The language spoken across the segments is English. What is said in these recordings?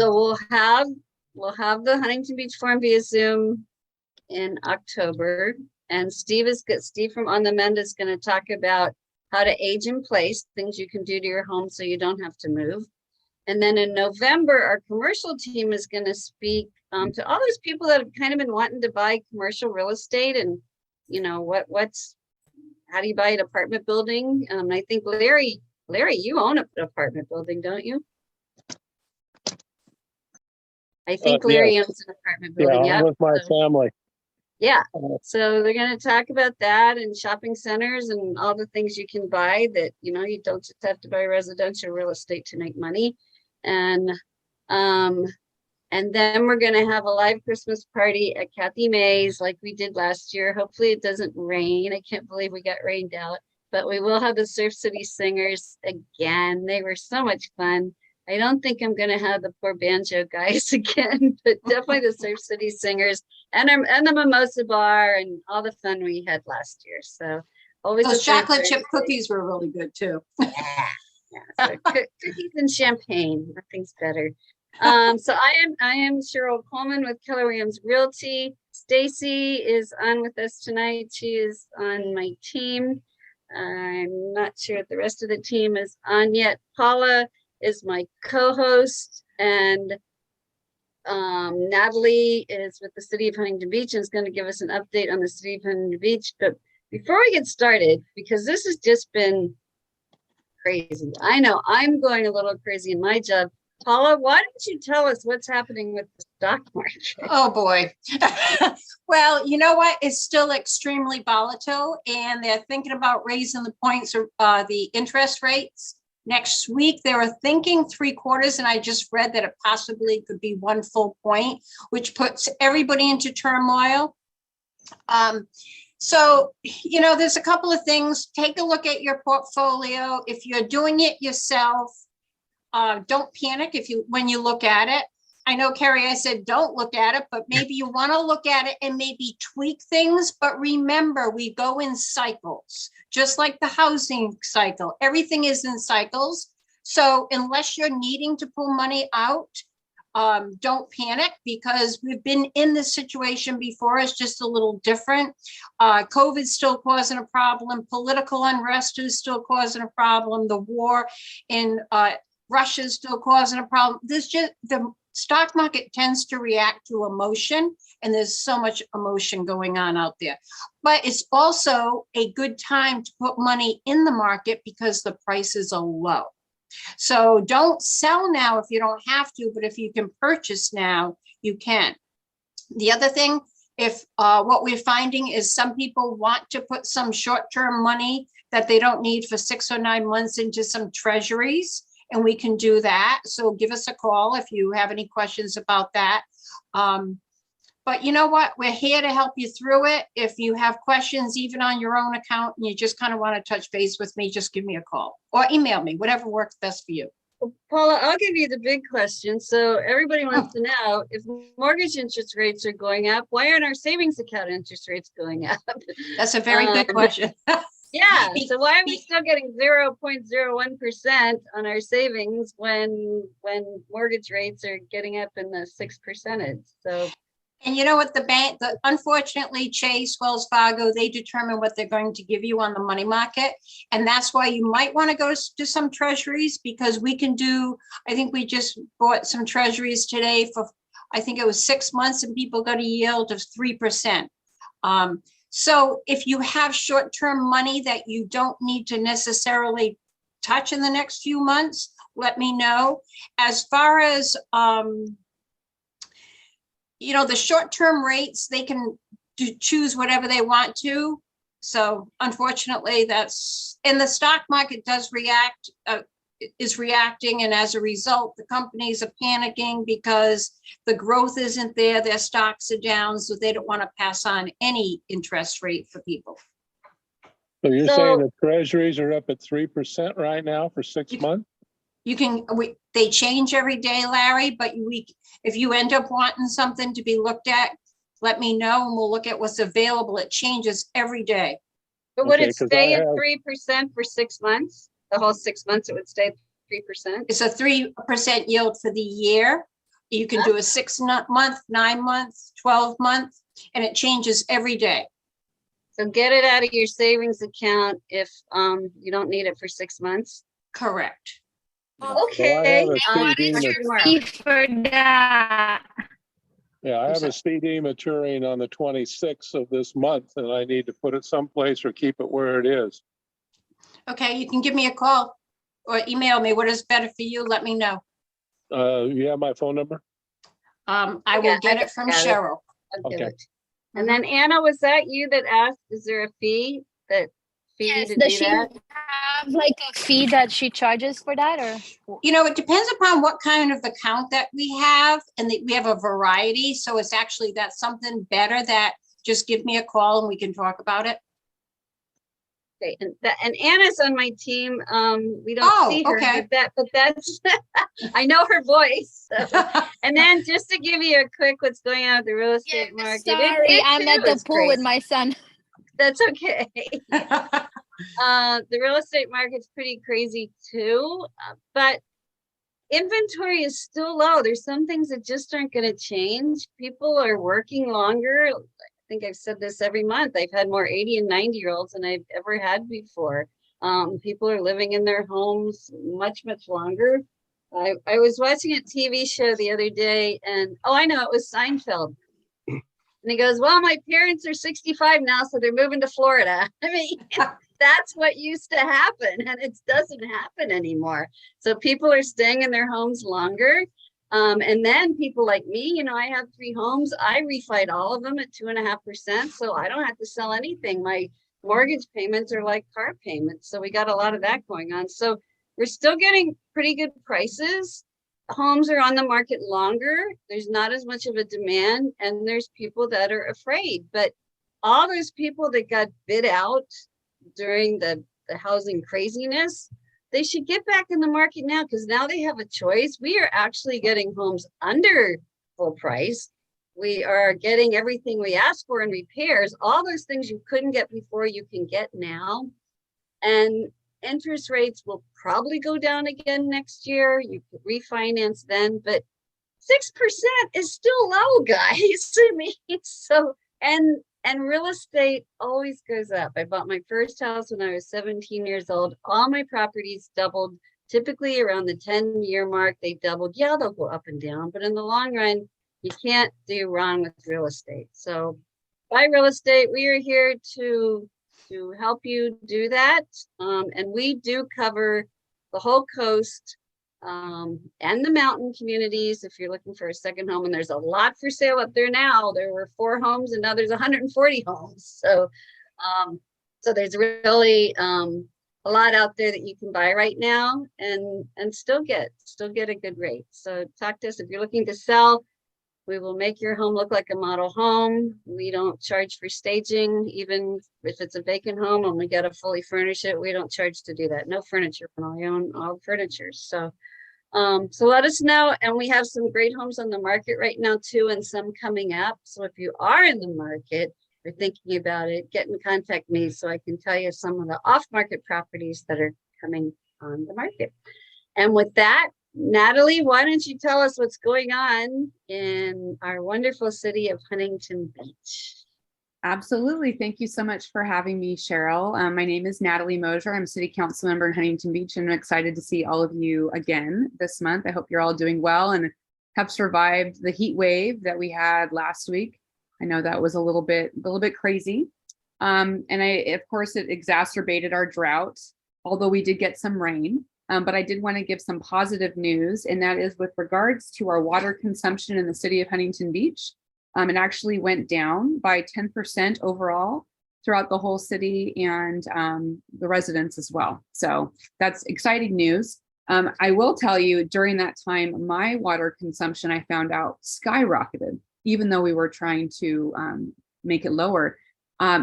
So we'll have the Huntington Beach Forum via Zoom in October, and Steve from On the Mend is going to talk about how to age in place, things you can do to your home so you don't have to move. And then in November, our commercial team is going to speak to all those people that have kind of been wanting to buy commercial real estate, and how do you buy an apartment building? I think Larry, you own an apartment building, don't you? I think Larry owns an apartment building. Yeah, with my family. Yeah, so they're going to talk about that and shopping centers and all the things you can buy that, you don't just have to buy residential real estate to make money. And then we're going to have a live Christmas party at Kathy May's like we did last year. Hopefully it doesn't rain. I can't believe we got rained out, but we will have the Surf City Singers again. They were so much fun. I don't think I'm going to have the poor banjo guys again, but definitely the Surf City Singers and the Mimosa Bar and all the fun we had last year. So always those chocolate chip cookies were really good too. Yeah. So cookies and champagne, nothing's better. So I am Cheryl Coleman with Keller Williams Realty. Stacy is on with us tonight. She is on my team. I'm not sure if the rest of the team is on yet. Paula is my co-host, and Natalie is with the City of Huntington Beach and is going to give us an update on the City of Huntington Beach. But before we get started, because this has just been crazy, I know I'm going a little crazy in my job. Paula, why don't you tell us what's happening with the stock market? Oh boy. Well, you know what? It's still extremely volatile, and they're thinking about raising the points of the interest rates. Next week, they were thinking 3/4, and I just read that it possibly could be 1 full point, which puts everybody into turmoil. So, there's a couple of things. Take a look at your portfolio. If you're doing it yourself, don't panic when you look at it. I know, Kari, I said don't look at it, but maybe you want to look at it and maybe tweak things. But remember, we go in cycles, just like the housing cycle. Everything is in cycles. So unless you're needing to pull money out, don't panic, because we've been in this situation before. It's just a little different. COVID's still causing a problem. Political unrest is still causing a problem. The war in Russia's still causing a problem. The stock market tends to react to emotion, and there's so much emotion going on out there. But it's also a good time to put money in the market because the prices are low. So don't sell now if you don't have to, but if you can purchase now, you can. The other thing, if what we're finding is some people want to put some short-term money that they don't need for 6 or 9 months into some treasuries, and we can do that. So give us a call if you have any questions about that. But you know what? We're here to help you through it. If you have questions, even on your own account, and you just kind of want to touch base with me, just give me a call or email me, whatever works best for you. Well, Paula, I'll give you the big question. So everybody wants to know, if mortgage interest rates are going up, why aren't our savings account interest rates going up? That's a very good question. Yeah, so why are we still getting 0.01% on our savings when mortgage rates are getting up in the 6%? So, and you know what, unfortunately, Chase, Wells Fargo, they determine what they're going to give you on the money market. And that's why you might want to go to some treasuries, because we can do, I think we just bought some treasuries today for, I think it was 6 months, and people got a yield of 3%. So if you have short-term money that you don't need to necessarily touch in the next few months, let me know. As far as, the short-term rates, they can choose whatever they want to. So unfortunately, and the stock market is reacting. And as a result, the companies are panicking because the growth isn't there. Their stocks are down, so they don't want to pass on any interest rate for people. So you're saying the treasuries are up at 3% right now for 6 months? They change every day, Larry, but if you end up wanting something to be looked at, let me know and we'll look at what's available. It changes every day. But would it stay at 3% for 6 months? The whole 6 months it would stay at 3%? It's a 3% yield for the year. You can do a 6-month, 9 months, 12 months, and it changes every day. So get it out of your savings account if you don't need it for 6 months. Correct. Okay. Well, I have a CD tomorrow. For that. Yeah, I have sorry. a CD maturing on the 26th of this month, and I need to put it someplace or keep it where it is. Okay, you can give me a call or email me. What is better for you? Let me know. You have my phone number? I will get it from got it. Cheryl. I'll give Okay. it. And then Anna, was that you that asked, is there a fee to Yes, do does she that? have like a fee that she charges for that, or? You know, it depends upon what kind of account that we have, and we have a variety. So it's actually, that's something better that just give me a call and we can talk about it. Okay, and Anna's on my team. We don't Oh, see her, okay. but that's I know her voice. So. And then just to give you a quick what's going on with the real Yeah, estate market. sorry, I'm at the is pool with crazy. my son. That's okay. The real estate market's pretty crazy too, but inventory is still low. There's some things that just aren't going to change. People are working longer. I think I've said this every month. I've had more 80 and 90-year-olds than I've ever had before. People are living in their homes much, much longer. I was watching a TV show the other day, and I know, it was Seinfeld. And he goes, well, my parents are 65 now, so they're moving to Florida. I mean, that's what used to happen, and it doesn't happen anymore. So people are staying in their homes longer. And then people like me, you know, I have 3 homes. I refied all of them at 2.5%. So I don't have to sell anything. My mortgage payments are like car payments. So we got a lot of that going on. So we're still getting pretty good prices. Homes are on the market longer. There's not as much of a demand, and there's people that are afraid. But all those people that got bid out during the housing craziness, they should get back in the market now, because now they have a choice. We are actually getting homes under full price. We are getting everything we asked for in repairs. All those things you couldn't get before, you can get now. And interest rates will probably go down again next year. You could refinance then, but 6% is still low, guys. I mean, so, and real estate always goes up. I bought my first house when I was 17 years old. All my properties doubled, typically around the 10-year mark. They doubled. Yeah, they'll go up and down, but in the long run, you can't do wrong with real estate. So buy real estate. We are here to help you do that. And we do cover the whole coast and the mountain communities if you're looking for a second home. And there's a lot for sale up there now. There were 4 homes and now there's 140 homes. So there's really a lot out there that you can buy right now and still get a good rate. So talk to us if you're looking to sell. We will make your home look like a model home. We don't charge for staging, even if it's a vacant home and we got to fully furnish it. We don't charge to do that. No furniture, we own all furniture. So let us know. And we have some great homes on the market right now too, and some coming up. So if you are in the market or thinking about it, get in contact with me so I can tell you some of the off-market properties that are coming on the market. And with that, Natalie, why don't you tell us what's going on in our wonderful city of Huntington Beach? Absolutely. Thank you so much for having me, Cheryl. My name is Natalie Mosier. I'm a city council member in Huntington Beach, and I'm excited to see all of you again this month. I hope you're all doing well and have survived the heat wave that we had last week. I know that was a little bit crazy. And of course, it exacerbated our drought, although we did get some rain. But I did want to give some positive news, and that is with regards to our water consumption in the city of Huntington Beach. It actually went down by 10% overall throughout the whole city and the residents as well. So that's exciting news. I will tell you, during that time, my water consumption, I found out, skyrocketed, even though we were trying to make it lower.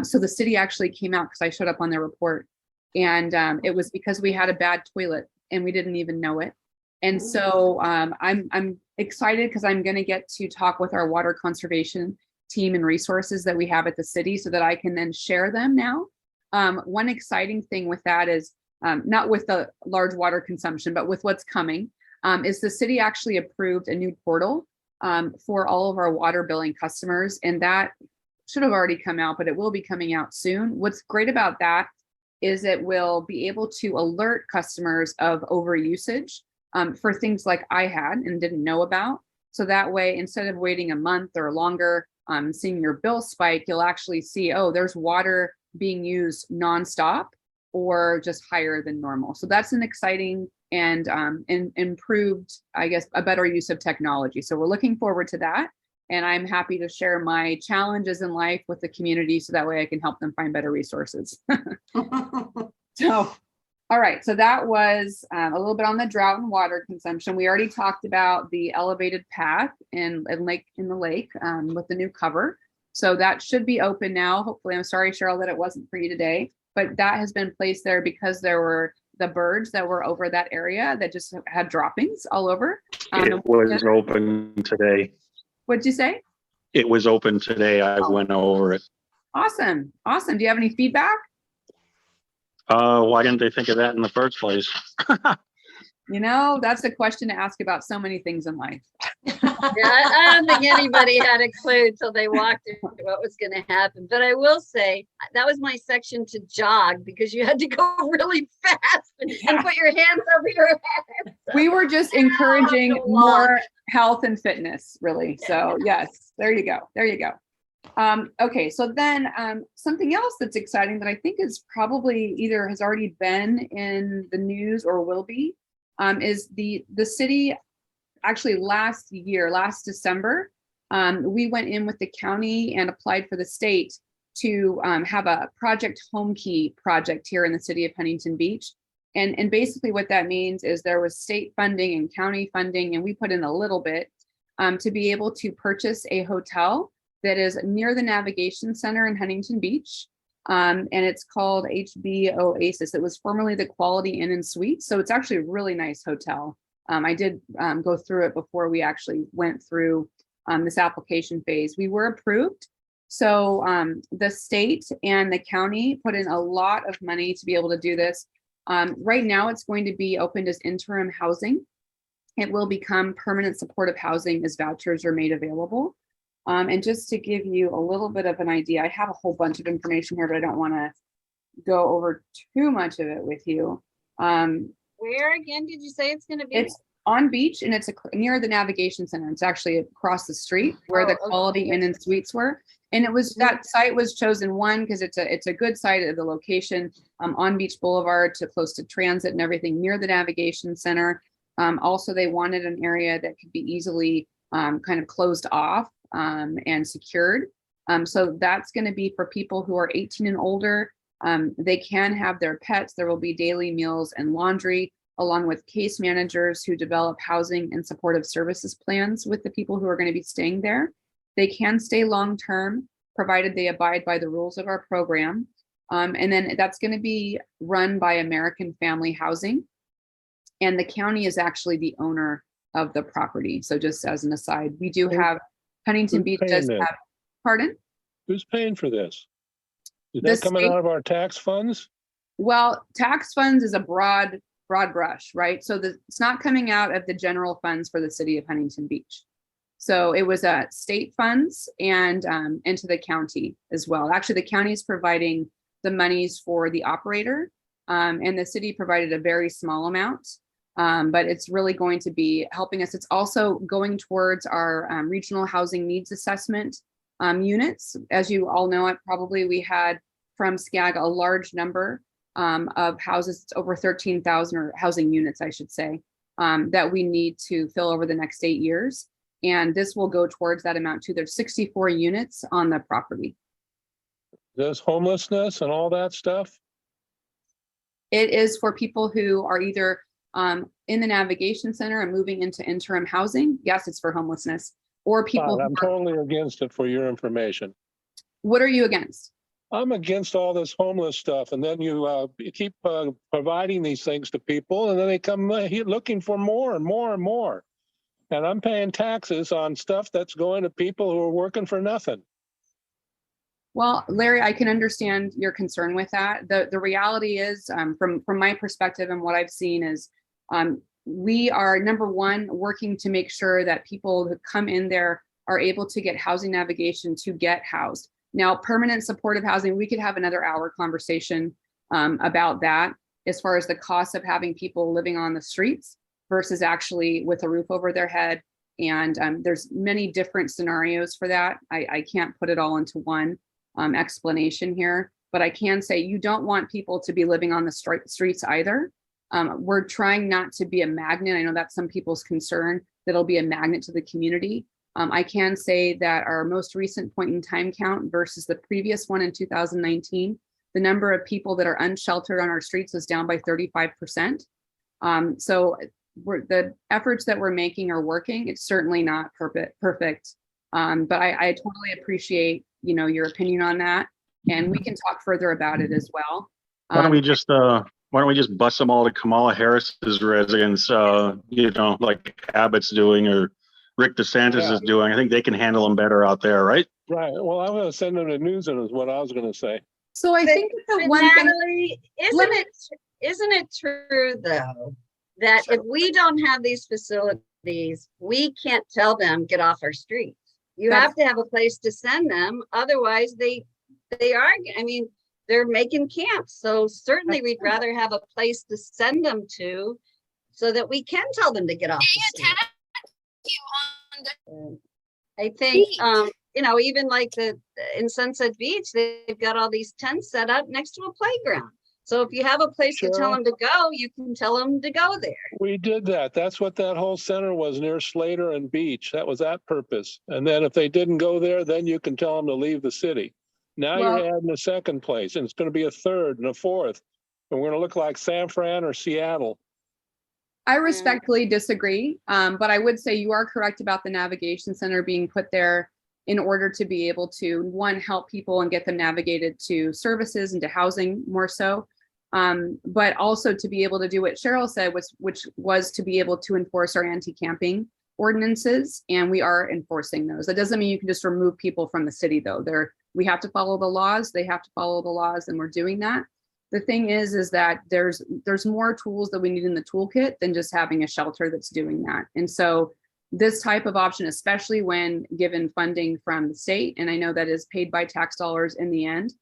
So the city actually came out, because I showed up on their report, and it was because we had a bad toilet and we didn't even know it. And so I'm excited because I'm going to get to talk with our water conservation team and resources that we have at the city so that I can then share them now. One exciting thing with that is not with the large water consumption, but with what's coming, is the city actually approved a new portal for all of our water billing customers. And that should have already come out, but it will be coming out soon. What's great about that is it will be able to alert customers of overusage for things like I had and didn't know about. So that way, instead of waiting a month or longer, seeing your bill spike, you'll actually see, oh, there's water being used nonstop or just higher than normal. So that's an exciting and improved, I guess, a better use of technology. So we're looking forward to that. And I'm happy to share my challenges in life with the community so that way I can help them find better resources. So, all right. So that was a little bit on the drought and water consumption. We already talked about the elevated path in the lake with the new cover. So that should be open now. Hopefully, I'm sorry, Cheryl, that it wasn't for you today, but that has been placed there because there were the birds that were over that area that just had droppings all over. It was open today. What'd you say? It was open today. I went over it. Awesome. Awesome. Do you have any feedback? Why didn't they think of that in the first place? You know, that's a question to ask about so many things in life. Yeah, I don't think anybody had a clue until they walked into what was going to happen. But I will say that was my section to jog because you had to go really fast and put your hands over your head. So We were just encouraging more health and fitness, really. So yes, there you go. There you go. Okay, so then something else that's exciting that I think is probably either has already been in the news or will be is the city. Actually, last December, we went in with the county and applied for the state to have a Project Home Key project here in the city of Huntington Beach. And basically what that means is there was state funding and county funding, and we put in a little bit to be able to purchase a hotel that is near the Navigation Center in Huntington Beach. And it's called HB Oasis. It was formerly the Quality Inn and Suites. So it's actually a really nice hotel. I did go through it before we actually went through this application phase. We were approved. So the state and the county put in a lot of money to be able to do this. Right now, it's going to be opened as interim housing. It will become permanent supportive housing as vouchers are made available. And just to give you a little bit of an idea, I have a whole bunch of information here, but I don't want to go over too much of it with you. where again did you say it's going to be? It's on beach and it's near the Navigation Center. It's actually across the street where the Quality Inn and Suites were. And it was, that site was chosen because it's a good site at the location on Beach Boulevard to close to transit and everything near the Navigation Center. Also, they wanted an area that could be easily kind of closed off and secured. So that's going to be for people who are 18 and older. They can have their pets. There will be daily meals and laundry, along with case managers who develop housing and supportive services plans with the people who are going to be staying there. They can stay long-term, provided they abide by the rules of our program. And then that's going to be run by American Family Housing. And the county is actually the owner of the property. So just as an aside, we do have Huntington Beach does have, pardon? Who's paying for this? Is that coming out of our tax funds? Well, tax funds is a broad brush, right? So it's not coming out of the general funds for the city of Huntington Beach. So it was state funds and into the county as well. Actually, the county is providing the monies for the operator, and the city provided a very small amount, but it's really going to be helping us. It's also going towards our regional housing needs assessment units. As you all know, probably we had from SCAG a large number of houses, it's over 13,000 or housing units, I should say, that we need to fill over the next 8 years. And this will go towards that amount too. There's 64 units on the property. There's homelessness and all that stuff? It is for people who are either in the Navigation Center and moving into interim housing. Yes, it's for homelessness. Or people I'm totally against it, for your information. What are you against? I'm against all this homeless stuff. And then you keep providing these things to people, and then they come looking for more and more and more. And I'm paying taxes on stuff that's going to people who are working for nothing. Well, Larry, I can understand your concern with that. The reality is, from my perspective and what I've seen is, we are, number one, working to make sure that people who come in there are able to get housing navigation to get housed. Now, permanent supportive housing, we could have another hour conversation about that, as far as the cost of having people living on the streets versus actually with a roof over their head. And there's many different scenarios for that. I can't put it all into one explanation here, but I can say you don't want people to be living on the streets either. We're trying not to be a magnet. I know that's some people's concern, that it'll be a magnet to the community. I can say that our most recent point in time count versus the previous one in 2019, the number of people that are unsheltered on our streets is down by 35%. So the efforts that we're making are working. It's certainly not perfect, but I totally appreciate, your opinion on that, and we can talk further about it as well. Why don't we just bus them all to Kamala Harris's residence, like Abbott's doing or Rick DeSantis is doing? I think they can handle them better out there, right? Right. Well, I'm going to send them to Newsom is what I was going to say. So I think the But one thing, Natalie, isn't it true though, that if we don't have these facilities, we can't tell them get off our streets. You have to have a place to send them. Otherwise they are, they're making camps. So certainly we'd rather have a place to send them to so that we can tell them to get off the street. I think, even like in Sunset Beach, they've got all these tents set up next to a playground. So if you have a place to tell them to go, you can tell them to go there. We did that. That's what that whole center was, near Slater and Beach. That was that purpose. And then if they didn't go there, then you can tell them to leave the city. Now you're adding a second place, and it's going to be a third and a fourth. And we're going to look like San Fran or Seattle. I respectfully disagree, but I would say you are correct about the navigation center being put there in order to be able to, one, help people and get them navigated to services and to housing more so, but also to be able to do what Cheryl said, which was to be able to enforce our anti-camping ordinances, and we are enforcing those. That doesn't mean you can just remove people from the city, though. We have to follow the laws. They have to follow the laws, and we're doing that. The thing is that there's more tools that we need in the toolkit than just having a shelter that's doing that. And so this type of option, especially when given funding from the state, and I know that is paid by tax dollars in the end,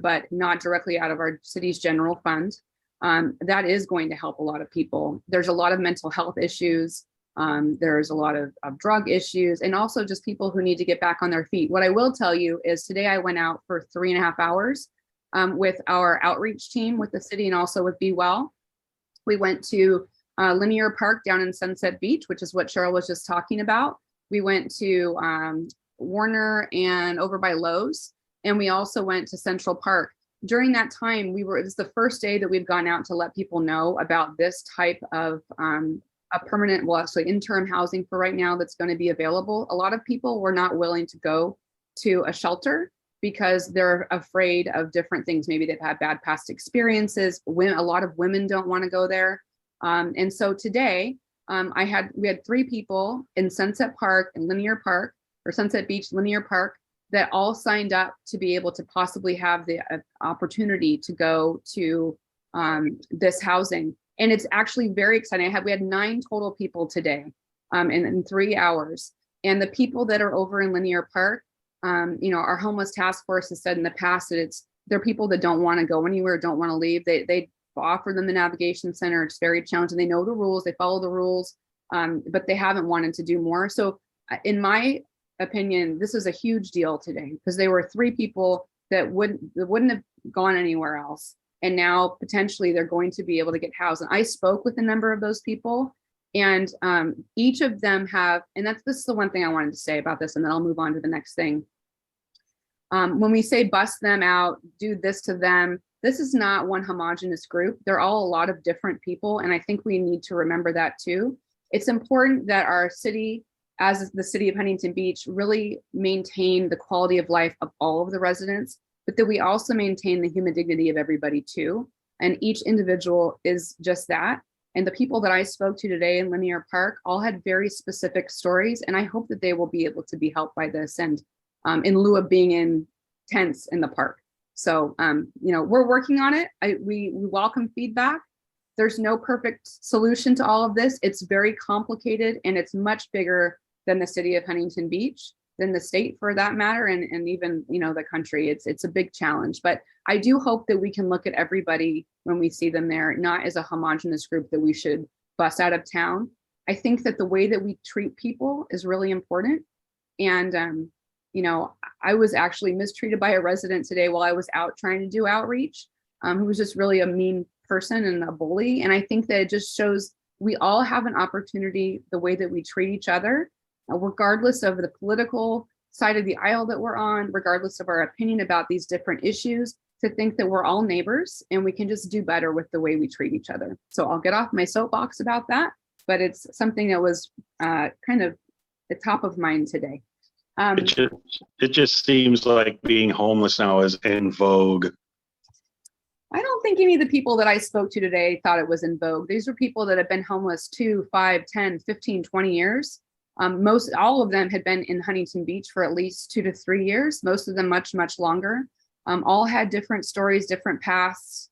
but not directly out of our city's general fund, that is going to help a lot of people. There's a lot of mental health issues. There's a lot of drug issues, and also just people who need to get back on their feet. What I will tell you is today I went out for 3.5 hours with our outreach team with the city and also with Be Well. We went to Linear Park down in Sunset Beach, which is what Cheryl was just talking about. We went to Warner and over by Lowe's, and we also went to Central Park. During that time, it was the first day that we've gone out to let people know about this type of a permanent, well, actually interim housing for right now that's going to be available. A lot of people were not willing to go to a shelter because they're afraid of different things. Maybe they've had bad past experiences. A lot of women don't want to go there. And so today we had 3 people in Sunset Park and Linear Park, or Sunset Beach, Linear Park, that all signed up to be able to possibly have the opportunity to go to this housing. And it's actually very exciting. We had 9 total people today in 3 hours. And the people that are over in Linear Park, our homeless task force has said in the past that they're people that don't want to go anywhere, don't want to leave. They offer them the navigation center. It's very challenging. They know the rules, they follow the rules, but they haven't wanted to do more. So in my opinion, this is a huge deal today because there were 3 people that wouldn't have gone anywhere else. And now potentially they're going to be able to get housed. And I spoke with a number of those people, and each of them this is the one thing I wanted to say about this, and then I'll move on to the next thing. When we say bust them out, do this to them, this is not one homogenous group. They're all a lot of different people. And I think we need to remember that too. It's important that our city, as the city of Huntington Beach, really maintain the quality of life of all of the residents, but that we also maintain the human dignity of everybody too. And each individual is just that. And the people that I spoke to today in Linear Park all had very specific stories. And I hope that they will be able to be helped by this, and in lieu of being in tents in the park. So, we're working on it. We welcome feedback. there's no perfect solution to all of this. It's very complicated, and it's much bigger than the city of Huntington Beach, than the state for that matter, and even, you know, the country. It's a big challenge, but I do hope that we can look at everybody when we see them there, not as a homogenous group that we should bus out of town. I think that the way that we treat people is really important. And, you know, I was actually mistreated by a resident today while I was out trying to do outreach, who was just really a mean person and a bully. And I think that it just shows we all have an opportunity, the way that we treat each other, regardless of the political side of the aisle that we're on, regardless of our opinion about these different issues, to think that we're all neighbors and we can just do better with the way we treat each other. So I'll get off my soapbox about that, but it's something that was kind of the top of mind today. It just seems like being homeless now is in vogue. I don't think any of the people that I spoke to today thought it was in vogue. These are people that have been homeless 2, 5, 10, 15, 20 years. All of them had been in Huntington Beach for at least 2 to 3 years, most of them much, much longer. All had different stories, different paths.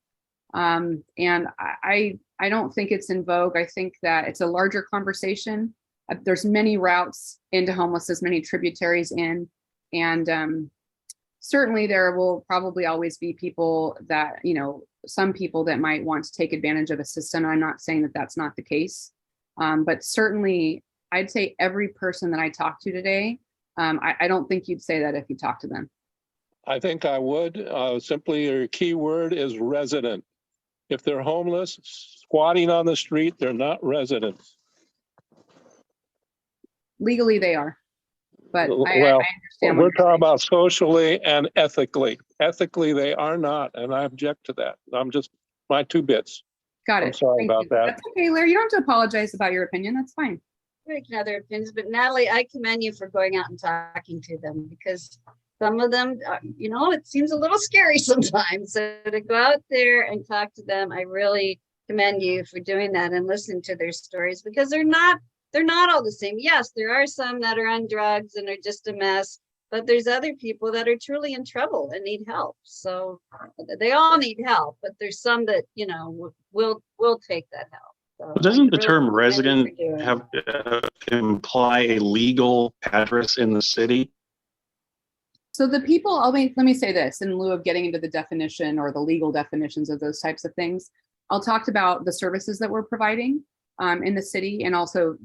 And I don't think it's in vogue. I think that it's a larger conversation. There's many routes into homelessness, many tributaries in, and certainly there will probably always be people that, you know, some people that might want to take advantage of a system. I'm not saying that that's not the case, but certainly I'd say every person that I talked to today, I don't think you'd say that if you talked to them. I think I would. Simply, your key word is resident. If they're homeless, squatting on the street, they're not residents. Legally, they are, but Well, I understand. we're talking about socially and ethically. Ethically, they are not, and I object to that. I'm just my 2 bits. Got it. I'm sorry Thank about you. that. That's okay, Larry. You don't have to apologize about your opinion. That's fine. Very other opinions, but Natalie, I commend you for going out and talking to them, because some of them, you know, it seems a little scary sometimes. So to go out there and talk to them, I really commend you for doing that and listening to their stories, because they're not all the same. Yes, there are some that are on drugs and are just a mess, but there's other people that are truly in trouble and need help. So they all need help, but there's some that, you know, will take that help. So Doesn't the really term commend you resident for doing have imply a legal address in the city? So the people, let me say this in lieu of getting into the definition or the legal definitions of those types of things. I'll talk about the services that we're providing in the city, and also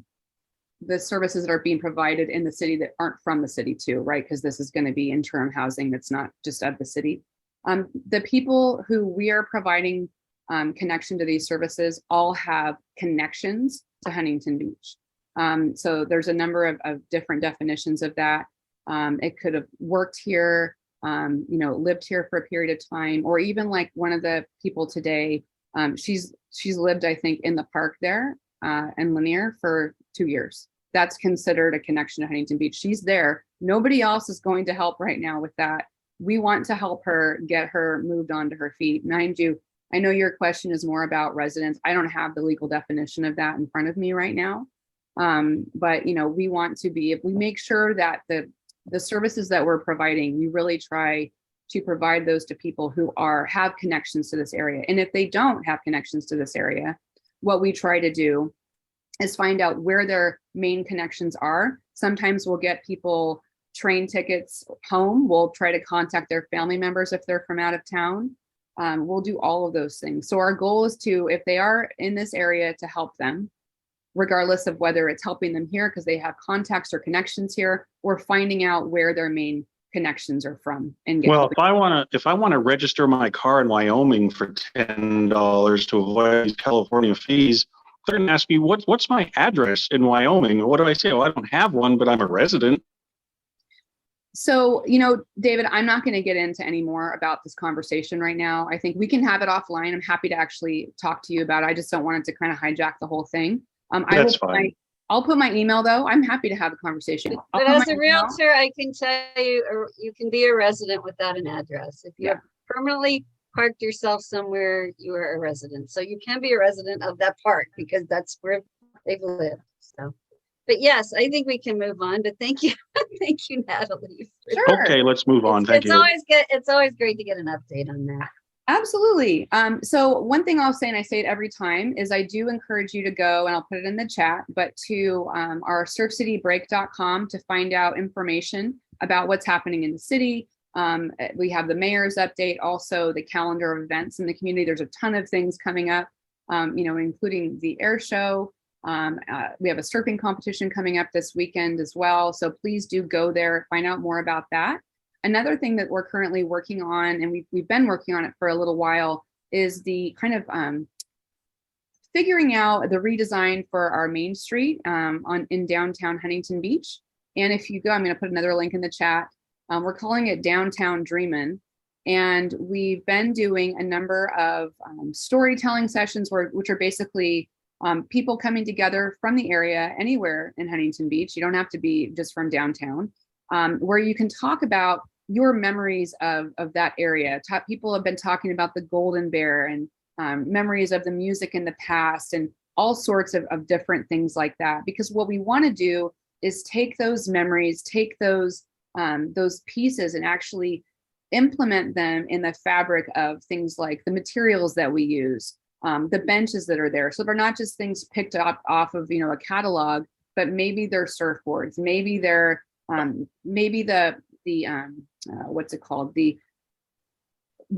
the services that are being provided in the city that aren't from the city too, right? Because this is going to be interim housing that's not just of the city. The people who we are providing connection to these services all have connections to Huntington Beach. So there's a number of different definitions of that. It could have worked here, you know, lived here for a period of time, or even like one of the people today, she's lived, I think, in the park there in Lanier for 2 years. That's considered a connection to Huntington Beach. She's there. Nobody else is going to help right now with that. We want to help her get her moved onto her feet. Mind you, I know your question is more about residents. I don't have the legal definition of that in front of me right now. But, you know, we want to be, if we make sure that the services that we're providing, we really try to provide those to people who have connections to this area. And if they don't have connections to this area, what we try to do is find out where their main connections are. Sometimes we'll get people train tickets home. We'll try to contact their family members if they're from out of town. We'll do all of those things. So our goal is to, if they are in this area, to help them, regardless of whether it's helping them here because they have contacts or connections here, or finding out where their main connections are from. And Well, if I want to register my car in Wyoming for $10 to avoid these California fees, they're going to ask me what's my address in Wyoming. What do I say? Oh, I don't have one, but I'm a resident. So, you know, David, I'm not going to get into any more about this conversation right now. I think we can have it offline. I'm happy to actually talk to you about it. I just don't want it to kind of hijack the whole thing. That's fine. I'll put my email though. I'm happy to have a conversation. But as a realtor, I can tell you, you can be a resident without an address. If you have permanently parked yourself somewhere, you are a resident. So you can be a resident of that park because that's where they've lived. So, but yes, I think we can move on. But thank you, thank you, Natalie. Sure. Okay, let's move on. Thank you. It's always great to get an update on that. Absolutely. So one thing I'll say, and I say it every time, is I do encourage you to go, and I'll put it in the chat, but to our surfcitybreak.com to find out information about what's happening in the city. We have the mayor's update, also the calendar of events in the community. There's a ton of things coming up, including the air show. We have a surfing competition coming up this weekend as well. So please do go there, find out more about that. Another thing that we're currently working on, and we've been working on it for a little while, is the kind of figuring out the redesign for our Main Street in downtown Huntington Beach. And if you go, I'm going to put another link in the chat. We're calling it Downtown Dreamin'. And we've been doing a number of storytelling sessions which are basically people coming together from the area, anywhere in Huntington Beach. You don't have to be just from downtown, where you can talk about your memories of that area. People have been talking about the Golden Bear and memories of the music in the past and all sorts of different things like that. Because what we want to do is take those memories, take those pieces and actually implement them in the fabric of things like the materials that we use, the benches that are there. So they're not just things picked up off of, a catalog, but maybe they're surfboards, maybe they're maybe the what's it called? The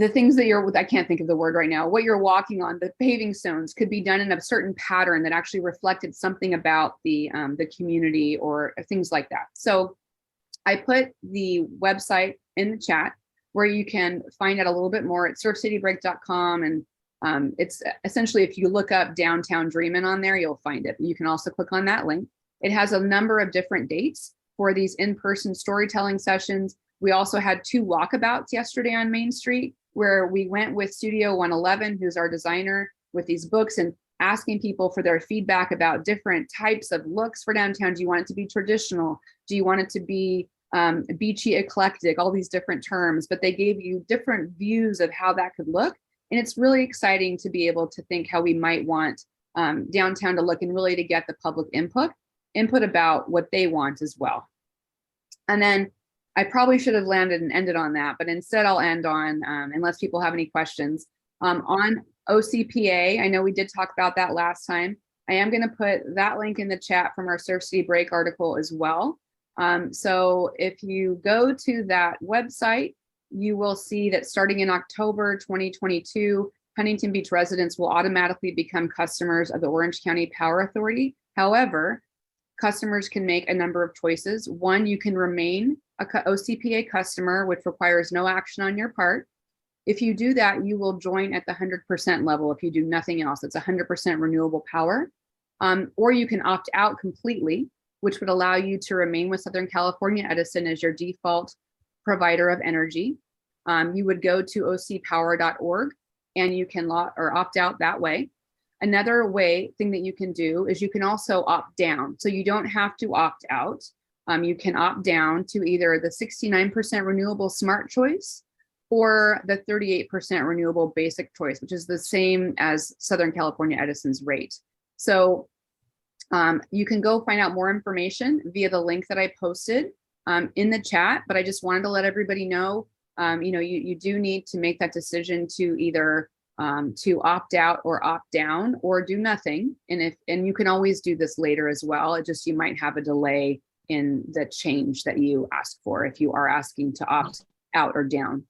things that I can't think of the word right now, what you're walking on, the paving stones could be done in a certain pattern that actually reflected something about the community or things like that. So I put the website in the chat where you can find out a little bit more at surfcitybreak.com. And it's essentially, if you look up Downtown Dreamin' on there, you'll find it. You can also click on that link. It has a number of different dates for these in-person storytelling sessions. We also had 2 walkabouts yesterday on Main Street, where we went with Studio 111, who's our designer, with these books and asking people for their feedback about different types of looks for downtown. Do you want it to be traditional? Do you want it to be beachy, eclectic, all these different terms, but they gave you different views of how that could look. And it's really exciting to be able to think how we might want downtown to look and really to get the public input about what they want as well. And then I probably should have landed and ended on that, but instead I'll end on, unless people have any questions, on OCPA. I know we did talk about that last time. I am going to put that link in the chat from our Surf City Break article as well. So if you go to that website, you will see that starting in October 2022, Huntington Beach residents will automatically become customers of the Orange County Power Authority. However, customers can make a number of choices. One, you can remain a OCPA customer, which requires no action on your part. If you do that, you will join at the 100% level. If you do nothing else, it's 100% renewable power. Or you can opt out completely, which would allow you to remain with Southern California Edison as your default provider of energy. You would go to ocpower.org and you can opt out that way. Another thing that you can do is you can also opt down. So you don't have to opt out. You can opt down to either the 69% renewable smart choice or the 38% renewable basic choice, which is the same as Southern California Edison's rate. So you can go find out more information via the link that I posted in the chat, but I just wanted to let everybody know, you do need to make that decision to either to opt out or opt down or do nothing. And you can always do this later as well. It just, you might have a delay in the change that you asked for if you are asking to opt out or down.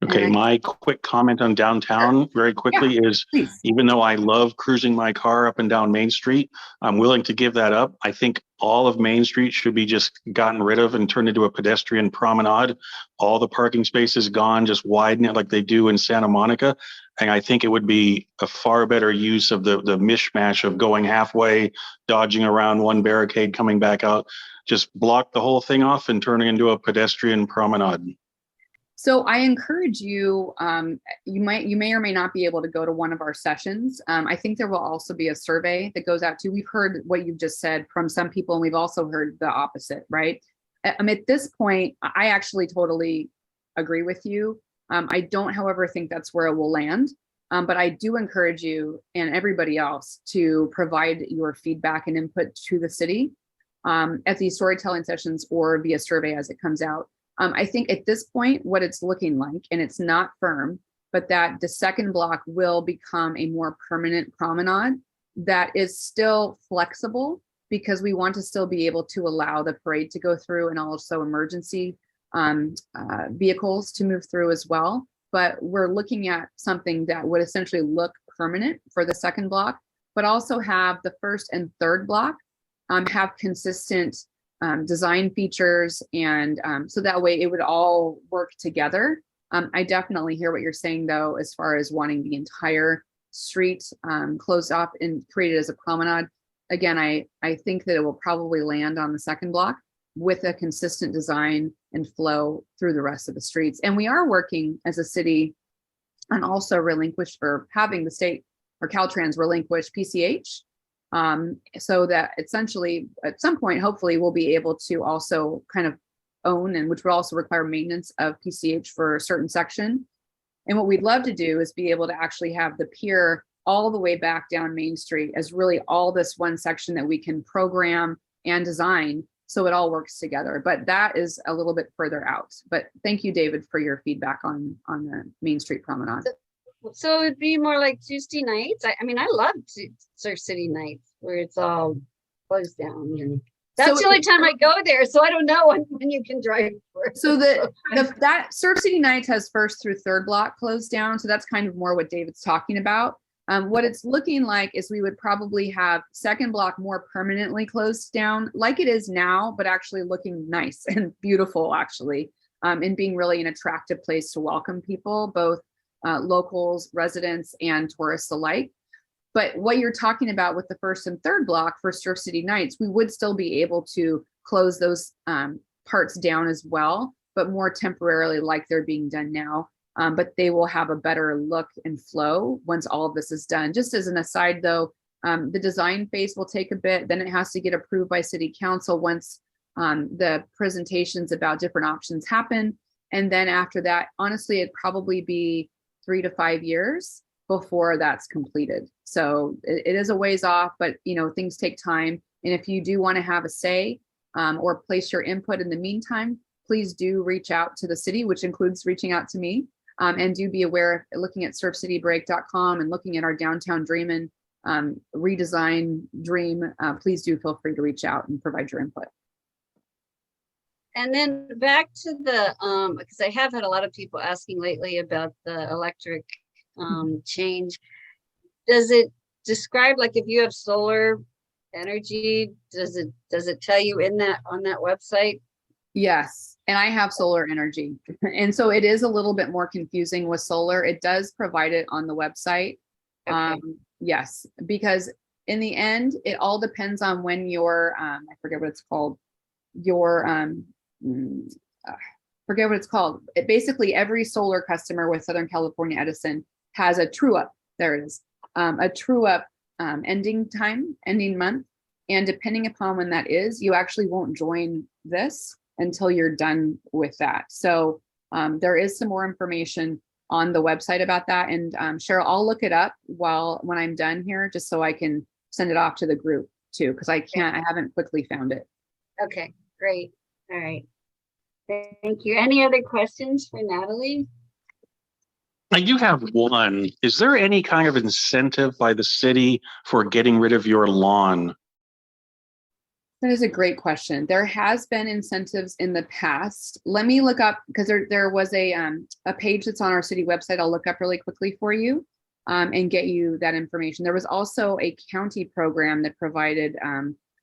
Okay, my quick comment on downtown very quickly is, Please. even though I love cruising my car up and down Main Street, I'm willing to give that up. I think all of Main Street should be just gotten rid of and turned into a pedestrian promenade. All the parking spaces gone, just widen it like they do in Santa Monica. And I think it would be a far better use of the mishmash of going halfway, dodging around one barricade, coming back out. Just block the whole thing off and turn it into a pedestrian promenade. So I encourage you, you may or may not be able to go to one of our sessions. I think there will also be a survey that goes out to, we've heard what you've just said from some people, and we've also heard the opposite, right? At this point, I actually totally agree with you. I don't, however, think that's where it will land. But I do encourage you and everybody else to provide your feedback and input to the city at these storytelling sessions or via survey as it comes out. I think at this point, what it's looking like, and it's not firm, but that the second block will become a more permanent promenade that is still flexible, because we want to still be able to allow the parade to go through and also emergency vehicles to move through as well. But we're looking at something that would essentially look permanent for the second block, but also have the first and third block have consistent design features. And so that way it would all work together. I definitely hear what you're saying, though, as far as wanting the entire street closed off and created as a promenade. Again, I think that it will probably land on the second block with a consistent design and flow through the rest of the streets. And we are working as a city and also relinquish, or having the state or Caltrans relinquish PCH, so that essentially at some point, hopefully we'll be able to also kind of own, and which will also require maintenance of PCH for a certain section. And what we'd love to do is be able to actually have the pier all the way back down Main Street as really all this one section that we can program and design so it all works together. But that is a little bit further out. But thank you, David, for your feedback on the Main Street Promenade. So it'd be more like Tuesday nights. I mean, I love Surf City nights where it's all closed down, and that's the only time I go there. So I don't know when you can drive. So that Surf City Nights has first through third block closed down. So that's kind of more what David's talking about. What it's looking like is we would probably have second block more permanently closed down like it is now, but actually looking nice and beautiful, actually, and being really an attractive place to welcome people, both locals, residents, and tourists alike. But what you're talking about with the first and third block for Surf City Nights, we would still be able to close those parts down as well, but more temporarily like they're being done now. But they will have a better look and flow once all of this is done. Just as an aside, though, the design phase will take a bit. Then it has to get approved by City Council once the presentations about different options happen. And then after that, honestly, it'd probably be 3 to 5 years before that's completed. So it is a ways off, but things take time. And if you do want to have a say or place your input in the meantime, please do reach out to the city, which includes reaching out to me. And do be aware, looking at surfcitybreak.com and looking at our downtown dream and redesign dream, please do feel free to reach out and provide your input. And then back to the, because I have had a lot of people asking lately about the electric change. Does it describe, like, if you have solar energy, does it tell you on that website? Yes, and I have solar energy. And so it is a little bit more confusing with solar. It does provide it on the website. Okay. Yes, because in the end, it all depends on when your, I forget what it's called, forget what it's called. Basically, every solar customer with Southern California Edison has a true up. There it is. A true up ending month. And depending upon when that is, you actually won't join this until you're done with that. So there is some more information on the website about that. And Cheryl, I'll look it up when I'm done here, just so I can send it off to the group too, because I haven't quickly found it. Okay, great. All right. Thank you. Any other questions for Natalie? I do have one. Is there any kind of incentive by the city for getting rid of your lawn? That is a great question. There has been incentives in the past. Let me look up, because there was a page that's on our city website. I'll look up really quickly for you and get you that information. There was also a county program that provided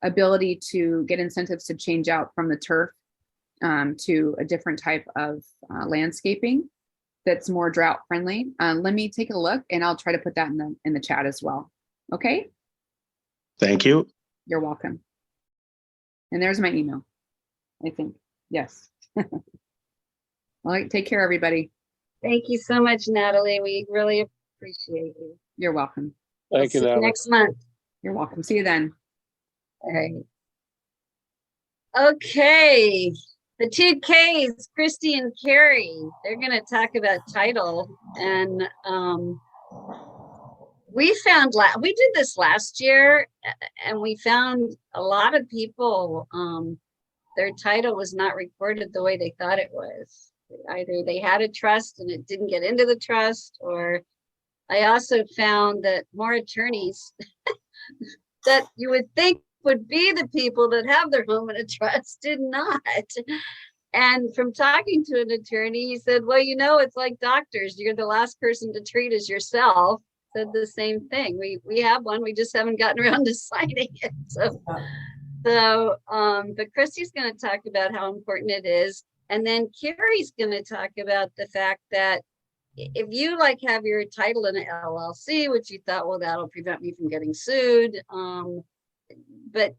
ability to get incentives to change out from the turf to a different type of landscaping that's more drought friendly. Let me take a look, and I'll try to put that in the chat as well. Okay. Thank you. You're welcome. And there's my email, I think. Yes. All right. Take care, everybody. Thank you so much, Natalie. We really appreciate you. You're welcome. Thank you, See you Natalie. next month. You're welcome. See you then. All right. Okay. The two Ks, Kristi and Kari, they're going to talk about title. And we did this last year, and we found a lot of people their title was not recorded the way they thought it was. Either they had a trust and it didn't get into the trust, or I also found that more attorneys that you would think would be the people that have their home in a trust did not. And from talking to an attorney, he said, well, you know, it's like doctors. You're the last person to treat as yourself. Said the same thing. We have one. We just haven't gotten around to signing it. But Kristi's going to talk about how important it is. And then Kari's going to talk about the fact that if you like have your title in an LLC, which you thought, well, that'll prevent me from getting sued. But